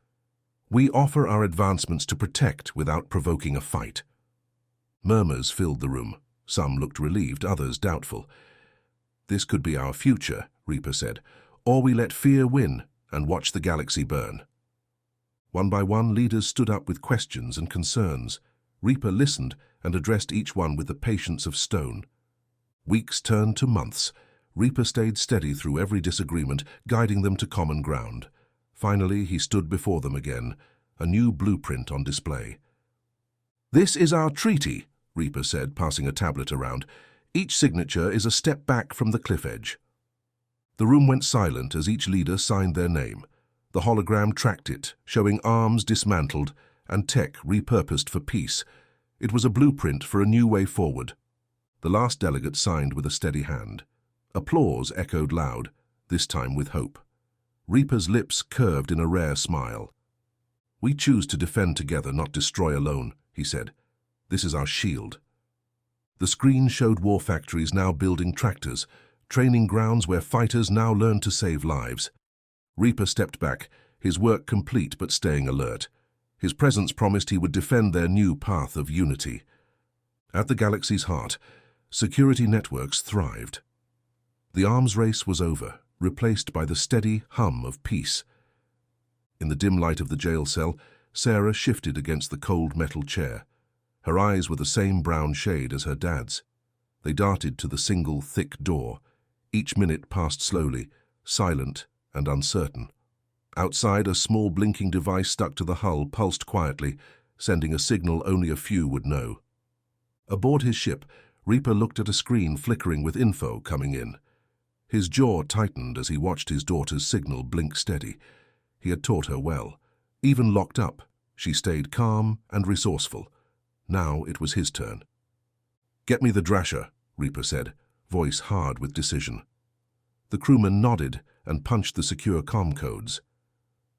"We offer our advancements to protect without provoking a fight." Murmurs filled the room. Some looked relieved, others doubtful. "This could be our future," Reaper said, "or we let fear win and watch the galaxy burn." One by one, leaders stood up with questions and concerns. Reaper listened and addressed each one with the patience of stone. Weeks turned to months. Reaper stayed steady through every disagreement, guiding them to common ground. Finally, he stood before them again, a new blueprint on display. "This is our treaty," Reaper said, passing a tablet around. "Each signature is a step back from the cliff edge." The room went silent as each leader signed their name. The hologram tracked it, showing arms dismantled and tech repurposed for peace. It was a blueprint for a new way forward. The last delegate signed with a steady hand. Applause echoed loud, this time with hope. Reaper's lips curved in a rare smile. "We choose to defend together, not destroy alone," he said. "This is our shield." The screen showed war factories now building tractors, training grounds where fighters now learned to save lives. Reaper stepped back, his work complete but staying alert. His presence promised he would defend their new path of unity. At the galaxy's heart, security networks thrived. The arms race was over, replaced by the steady hum of peace. In the dim light of the jail cell, Sarah shifted against the cold metal chair. Her eyes were the same brown shade as her dad's. They darted to the single, thick door. Each minute passed slowly, silent and uncertain. Outside, a small blinking device stuck to the hull pulsed quietly. sending a signal only a few would know. Aboard his ship, Reaper looked at a screen flickering with info coming in. His jaw tightened as he watched his daughter's signal blink steady. He had taught her well. Even locked up, she stayed calm and resourceful. Now it was his turn. "Get me the Drasher," Reaper said, voice hard with decision. The crewman nodded and punched the secure comm codes.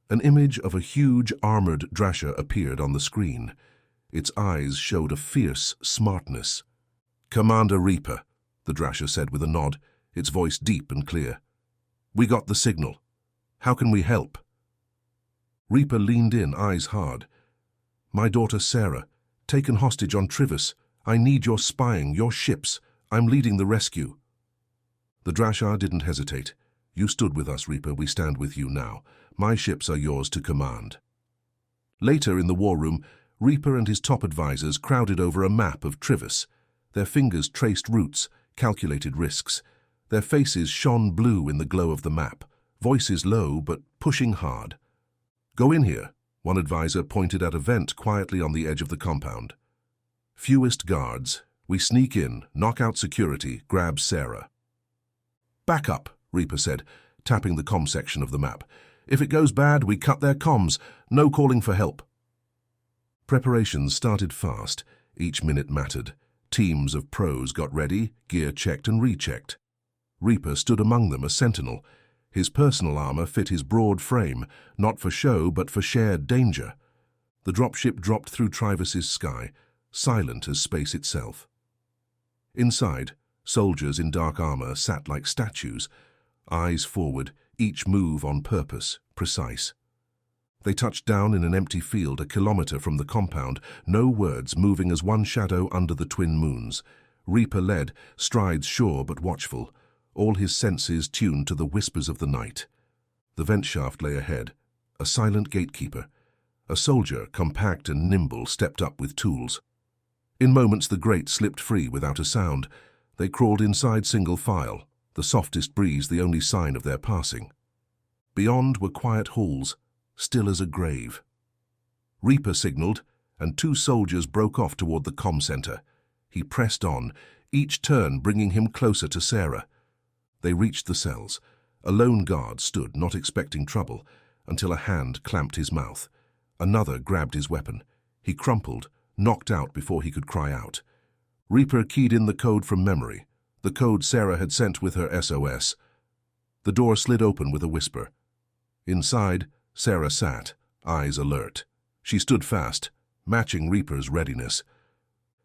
An image of a huge armored Drasher appeared on the screen. Its eyes showed a fierce smartness. "Commander Reaper," the Drasher said with a nod, its voice deep and clear. "We got the signal. How can we help?" Reaper leaned in, eyes hard. "My daughter Sarah, taken hostage on Trivis. I need your spying, your ships. I'm leading the rescue." The Drashar didn't hesitate. "You stood with us, Reaper. We stand with you now. My ships are yours to command." Later in the war room, Reaper and his top advisors crowded over a map of Trivis. Their fingers traced routes, calculated risks. Their faces shone blue in the glow of the map, voices low but pushing hard. "Go in here," one advisor pointed at a vent quietly on the edge of the compound. "Fewest guards. We sneak in, knock out security, grab Sarah." "Back up," Reaper said, tapping the comm section of the map. "If it goes bad, we cut their comms. No calling for help." Preparations started fast. Each minute mattered. Teams of pros got ready, gear checked and rechecked. Reaper stood among them, a sentinel. His personal armor fit his broad frame, not for show but for shared danger. The dropship dropped through Trivis's sky, silent as space itself. Inside, soldiers in dark armor sat like statues, eyes forward, each move on purpose, precise. They touched down in an empty field a kilometer from the compound, no words, moving as one shadow under the twin moons. Reaper led, strides sure but watchful, all his senses tuned to the whispers of the night. The vent shaft lay ahead, a silent gatekeeper. A soldier, compact and nimble, stepped up with tools. In moments the grate slipped free without a sound. They crawled inside single file, the softest breeze the only sign of their passing. Beyond were quiet halls, still as a grave. Reaper signaled, and two soldiers broke off toward the comm center. He pressed on, each turn bringing him closer to Sarah. They reached the cells. A lone guard stood, not expecting trouble, until a hand clamped his mouth. Another grabbed his weapon. He crumpled, knocked out before he could cry out. Reaper keyed in the code from memory, the code Sarah had sent with her SOS. The door slid open with a whisper. Inside, Sarah sat, eyes alert. She stood fast, matching Reaper's readiness.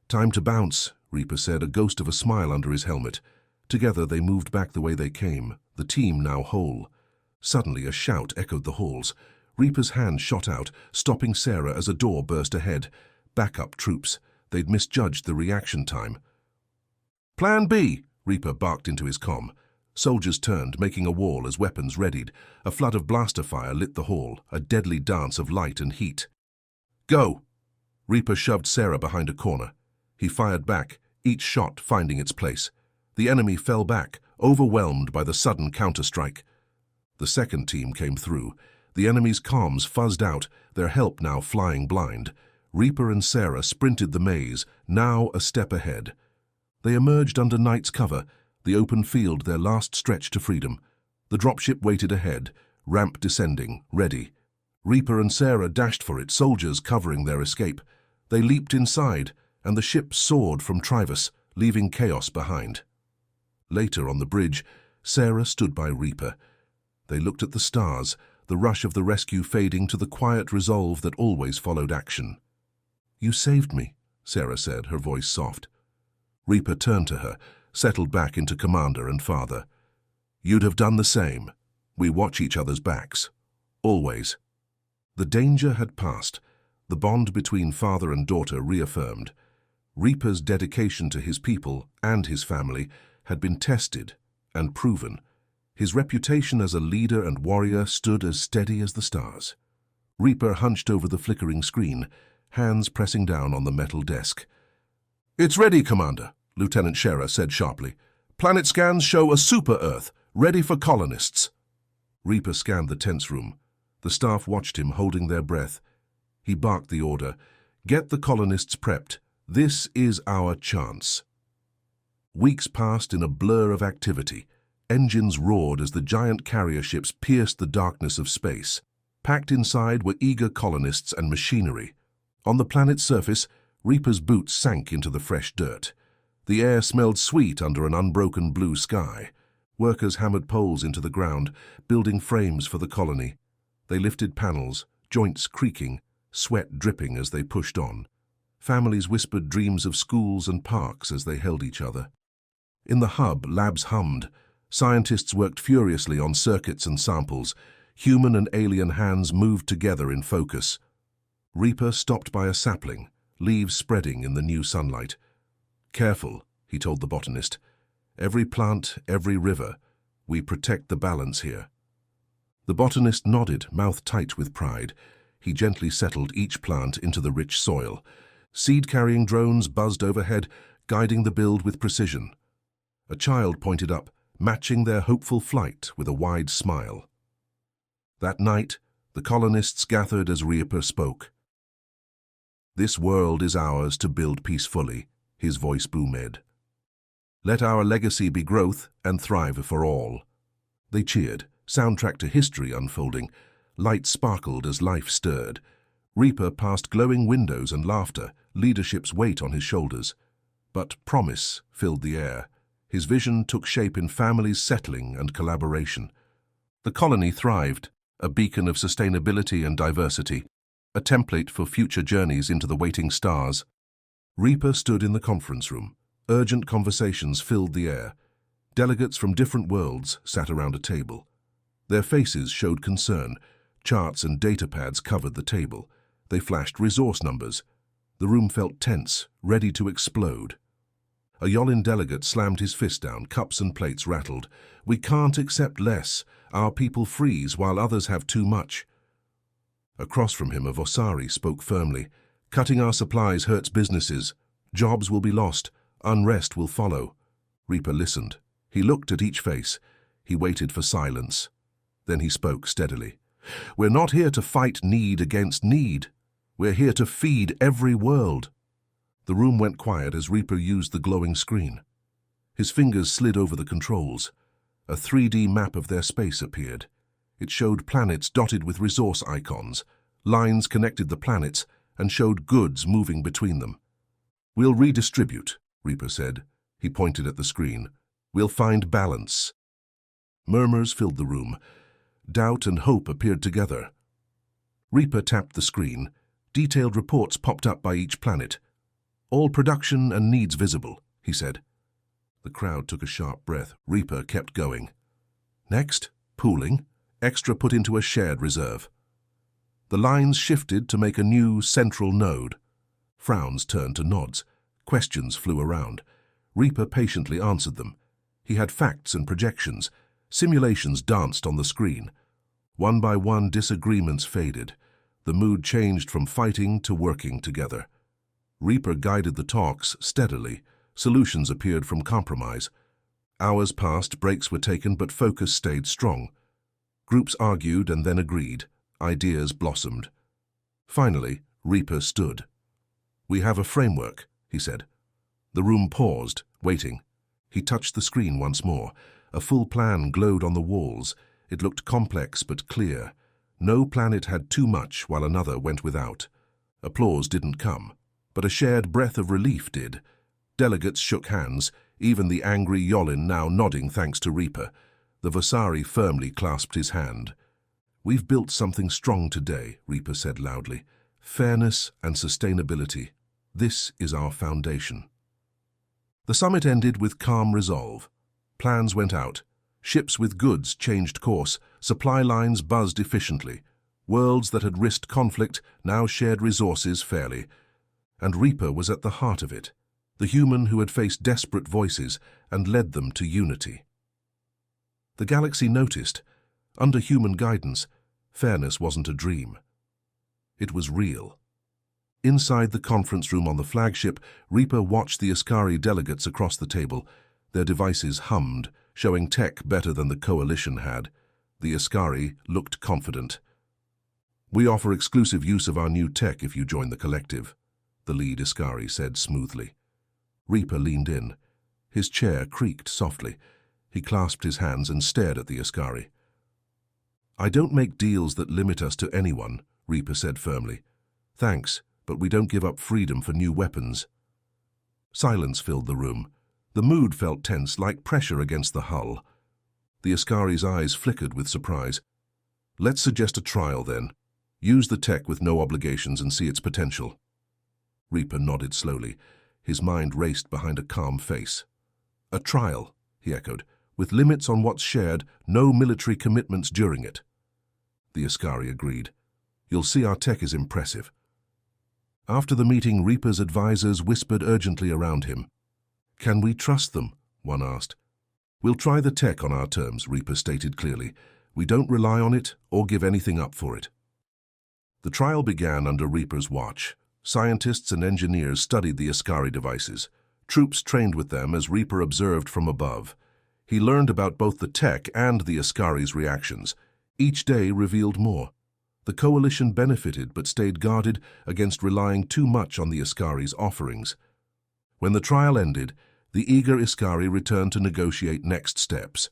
"Time to bounce," Reaper said, a ghost of a smile under his helmet. Together they moved back the way they came, the team now whole. Suddenly a shout echoed the halls. Reaper's hand shot out, stopping Sarah as a door burst ahead. Backup troops. They'd misjudged the reaction time. "Plan B," Reaper barked into his comm. Soldiers turned, making a wall as weapons readied. A flood of blaster fire lit the hall, a deadly dance of light and heat. "Go!" Reaper shoved Sarah behind a corner. He fired back, each shot finding its place. The enemy fell back, overwhelmed by the sudden counterstrike. The second team came through. The enemy's comms fuzzed out, their help now flying blind. Reaper and Sarah sprinted the maze, now a step ahead. They emerged under night's cover, the open field their last stretch to freedom. The dropship waited ahead, ramp descending, ready. Reaper and Sarah dashed for it, soldiers covering their escape. They leaped inside, and the ship soared from Trivis, leaving chaos behind. Later on the bridge, Sarah stood by Reaper. They looked at the stars, the rush of the rescue fading to the quiet resolve that always followed action. "You saved me," Sarah said, her voice soft. Reaper turned to her, settled back into commander and father. "You'd have done the same. We watch each other's backs. Always." The danger had passed, the bond between father and daughter reaffirmed. Reaper's dedication to his people and his family had been tested and proven. His reputation as a leader and warrior stood as steady as the stars. Reaper hunched over the flickering screen, hands pressing down on the metal desk. "It's ready, Commander," Lieutenant Scherer said sharply. "Planet scans show a super-Earth, ready for colonists." Reaper scanned the tense room. The staff watched him, holding their breath. He barked the order. Get the colonists prepped. This is our chance. Weeks passed in a blur of activity. Engines roared as the giant carrier ships pierced the darkness of space. Packed inside were eager colonists and machinery. On the planet's surface, Reaper's boots sank into the fresh dirt. The air smelled sweet under an unbroken blue sky. Workers hammered poles into the ground, building frames for the colony. They lifted panels, joints creaking, sweat dripping as they pushed on. Families whispered dreams of schools and parks as they held each other. In the hub, labs hummed. Scientists worked furiously on circuits and samples. Human and alien hands moved together in focus. Reaper stopped by a sapling, leaves spreading in the new sunlight. "Careful," he told the botanist. "Every plant, every river. We protect the balance here." The botanist nodded, mouth tight with pride. He gently settled each plant into the rich soil. Seed-carrying drones buzzed overhead, guiding the build with precision. A child pointed up, matching their hopeful flight with a wide smile. That night, the colonists gathered as Reaper spoke. "This world is ours to build peacefully," his voice boomed. "Let our legacy be growth and thrive for all." They cheered, soundtrack to history unfolding. Light sparkled as life stirred. Reaper passed glowing windows and laughter, leadership's weight on his shoulders. But promise filled the air. His vision took shape in families settling and collaboration. The colony thrived, a beacon of sustainability and diversity, a template for future journeys into the waiting stars. Reaper stood in the conference room. Urgent conversations filled the air. Delegates from different worlds sat around a table. Their faces showed concern. Charts and data pads covered the table. They flashed resource numbers. The room felt tense, ready to explode. A Yolin delegate slammed his fist down, cups and plates rattled. "We can't accept less. Our people freeze while others have too much." Across from him, a Vosari spoke firmly. "Cutting our supplies hurts businesses. Jobs will be lost. Unrest will follow." Reaper listened. He looked at each face. He waited for silence. Then he spoke steadily. "We're not here to fight need against need. We're here to feed every world." The room went quiet as Reaper used the glowing screen. His fingers slid over the controls. A 3D map of their space appeared. It showed planets dotted with resource icons. Lines connected the planets and showed goods moving between them. "We'll redistribute," Reaper said. He pointed at the screen. "We'll find balance." Murmurs filled the room. Doubt and hope appeared together. Reaper tapped the screen. Detailed reports popped up by each planet. "All production and needs visible," he said. The crowd took a sharp breath. Reaper kept going. "Next, pooling. Extra put into a shared reserve." The lines shifted to make a new central node. Frowns turned to nods. Questions flew around. Reaper patiently answered them. He had facts and projections. Simulations danced on the screen. One by one, disagreements faded. The mood changed from fighting to working together. Reaper guided the talks steadily. Solutions appeared from compromise. Hours passed, breaks were taken, but focus stayed strong. Groups argued and then agreed. Ideas blossomed. Finally, Reaper stood. "We have a framework," he said. The room paused, waiting. He touched the screen once more. A full plan glowed on the walls. It looked complex but clear. No planet had too much while another went without. Applause didn't come, but a shared breath of relief did. Delegates shook hands, even the angry Yolin now nodding thanks to Reaper. The Vasari firmly clasped his hand. "We've built something strong today," Reaper said loudly. "Fairness and sustainability. This is our foundation." The summit ended with calm resolve. Plans went out. Ships with goods changed course. Supply lines buzzed efficiently. Worlds that had risked conflict now shared resources fairly. And Reaper was at the heart of it, the human who had faced desperate voices and led them to unity. The galaxy noticed, under human guidance, fairness wasn't a dream. It was real. Inside the conference room on the flagship, Reaper watched the Askari delegates across the table. Their devices hummed, showing tech better than the Coalition had. The Askari looked confident. "We offer exclusive use of our new tech if you join the collective." the lead Iskari said smoothly. Reaper leaned in. His chair creaked softly. He clasped his hands and stared at the Iskari. "I don't make deals that limit us to anyone," Reaper said firmly. "Thanks, but we don't give up freedom for new weapons." Silence filled the room. The mood felt tense, like pressure against the hull. The Iskari's eyes flickered with surprise. "Let's suggest a trial, then. Use the tech with no obligations and see its potential." Reaper nodded slowly. His mind raced behind a calm face. "A trial," he echoed, "with limits on what's shared, no military commitments during it." The Iskari agreed. "You'll see our tech is impressive." After the meeting, Reaper's advisors whispered urgently around him. "Can we trust them?" one asked. "We'll try the tech on our terms," Reaper stated clearly. "We don't rely on it or give anything up for it." The trial began under Reaper's watch. Scientists and engineers studied the Iskari devices. Troops trained with them as Reaper observed from above. He learned about both the tech and the Iskari's reactions. Each day revealed more. The coalition benefited but stayed guarded against relying too much on the Iskari's offerings. When the trial ended, the eager Iskari returned to negotiate next steps.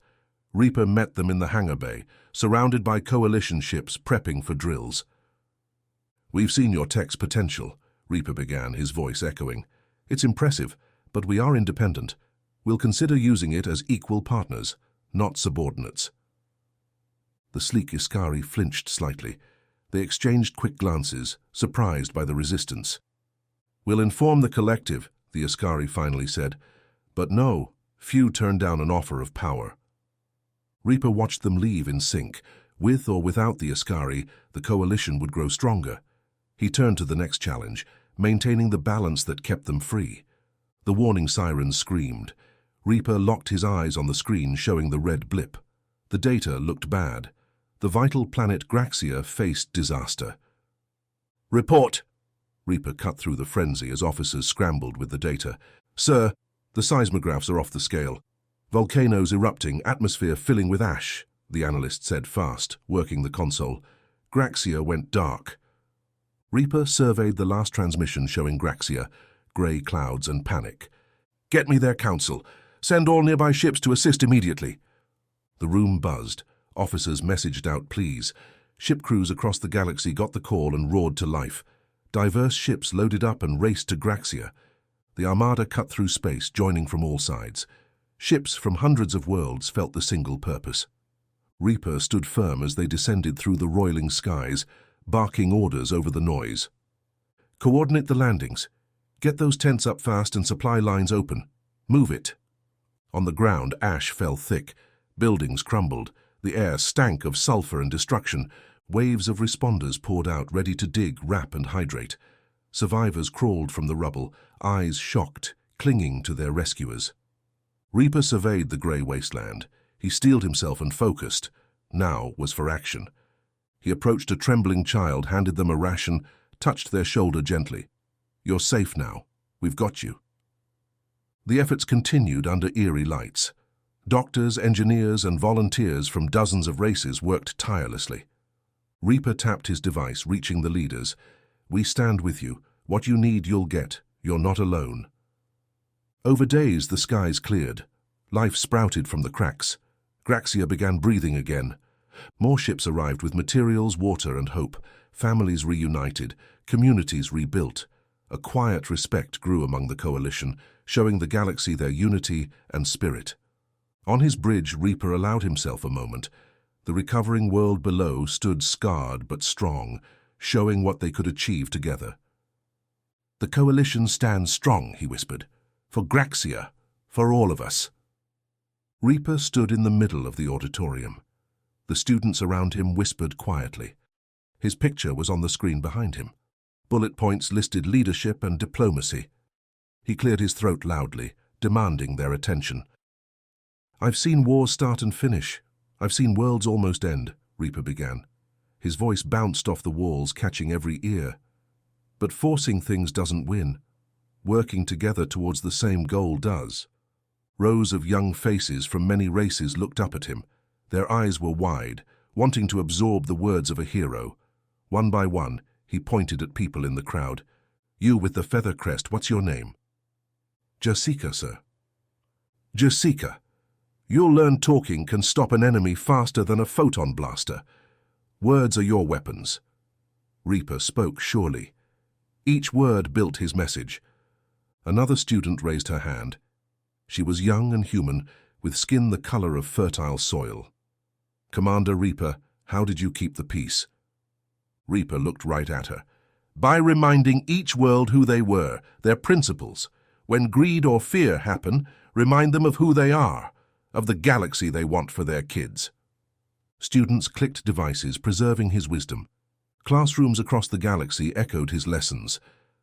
Reaper met them in the hangar bay, surrounded by coalition ships prepping for drills. "We've seen your tech's potential," Reaper began, his voice echoing. "It's impressive, but we are independent. We'll consider using it as equal partners, not subordinates." The sleek Iskari flinched slightly. They exchanged quick glances, surprised by the resistance. "We'll inform the collective," the Iskari finally said. "But no, few turn down an offer of power." Reaper watched them leave in sync. With or without the Iskari, the coalition would grow stronger. He turned to the next challenge, maintaining the balance that kept them free. The warning sirens screamed. Reaper locked his eyes on the screen showing the red blip. The data looked bad. The vital planet Graxia faced disaster. "Report!" Reaper cut through the frenzy as officers scrambled with the data. "Sir, the seismographs are off the scale. Volcanoes erupting, atmosphere filling with ash," the analyst said fast, working the console. "Graxia went dark." Reaper surveyed the last transmission showing Graxia, grey clouds and panic. "Get me their council. Send all nearby ships to assist immediately." The room buzzed. Officers messaged out pleas. Ship crews across the galaxy got the call and roared to life. Diverse ships loaded up and raced to Graxia. The armada cut through space, joining from all sides. Ships from hundreds of worlds felt the single purpose. Reaper stood firm as they descended through the roiling skies, barking orders over the noise. "Coordinate the landings. Get those tents up fast and supply lines open. Move it." On the ground, ash fell thick. Buildings crumbled. The air stank of sulfur and destruction. Waves of responders poured out, ready to dig, wrap, and hydrate. Survivors crawled from the rubble, eyes shocked, clinging to their rescuers. Reaper surveyed the grey wasteland. He steeled himself and focused. Now was for action. He approached a trembling child, handed them a ration, touched their shoulder gently. "You're safe now. We've got you." The efforts continued under eerie lights. Doctors, engineers, and volunteers from dozens of races worked tirelessly. Reaper tapped his device, reaching the leaders. "We stand with you. What you need, you'll get. You're not alone." Over days, the skies cleared. Life sprouted from the cracks. Graxia began breathing again. More ships arrived with materials, water, and hope. Families reunited, communities rebuilt. A quiet respect grew among the coalition, showing the galaxy their unity and spirit. On his bridge, Reaper allowed himself a moment. The recovering world below stood scarred but strong, showing what they could achieve together. "The coalition stands strong," he whispered. "For Graxia, for all of us." Reaper stood in the middle of the auditorium. The students around him whispered quietly. His picture was on the screen behind him. Bullet points listed leadership and diplomacy. He cleared his throat loudly, demanding their attention. "I've seen wars start and finish. I've seen worlds almost end," Reaper began. His voice bounced off the walls, catching every ear. "But forcing things doesn't win. Working together towards the same goal does." Rows of young faces from many races looked up at him. Their eyes were wide, wanting to absorb the words of a hero. One by one, he pointed at people in the crowd. You with the feather crest, what's your name? Jessica, sir. Jessica, you'll learn talking can stop an enemy faster than a photon blaster. Words are your weapons. Reaper spoke surely. Each word built his message. Another student raised her hand. She was young and human, with skin the color of fertile soil. Commander Reaper, how did you keep the peace? Reaper looked right at her. By reminding each world who they were, their principles. When greed or fear happen, remind them of who they are, of the galaxy they want for their kids. Students clicked devices, preserving his wisdom. Classrooms across the galaxy echoed his lessons.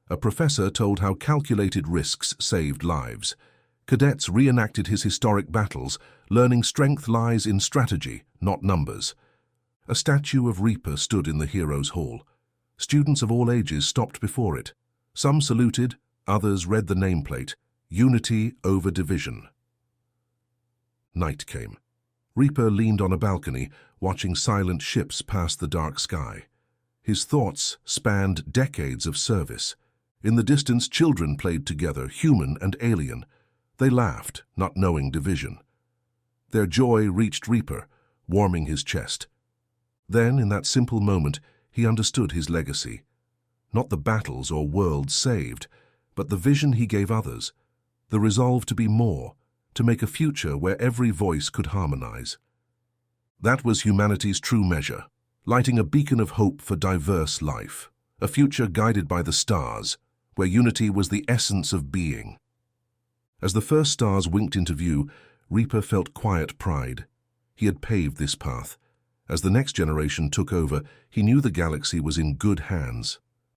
A professor told how calculated risks saved lives. Cadets reenacted his historic battles, learning strength lies in strategy, not numbers. A statue of Reaper stood in the Heroes' Hall. Students of all ages stopped before it. Some saluted, others read the nameplate, Unity over Division. Night came. Reaper leaned on a balcony, watching silent ships pass the dark sky. His thoughts spanned decades of service. In the distance, children played together, human and alien. They laughed, not knowing division. Their joy reached Reaper, warming his chest. Then, in that simple moment, he understood his legacy. Not the battles or worlds saved, but the vision he gave others, the resolve to be more, to make a future where every voice could harmonize. That was humanity's true measure, lighting a beacon of hope for diverse life, a future guided by the stars, where unity was the essence of being. As the first stars winked into view, Reaper felt quiet pride. He had paved this path. As the next generation took over, he knew the galaxy was in good hands.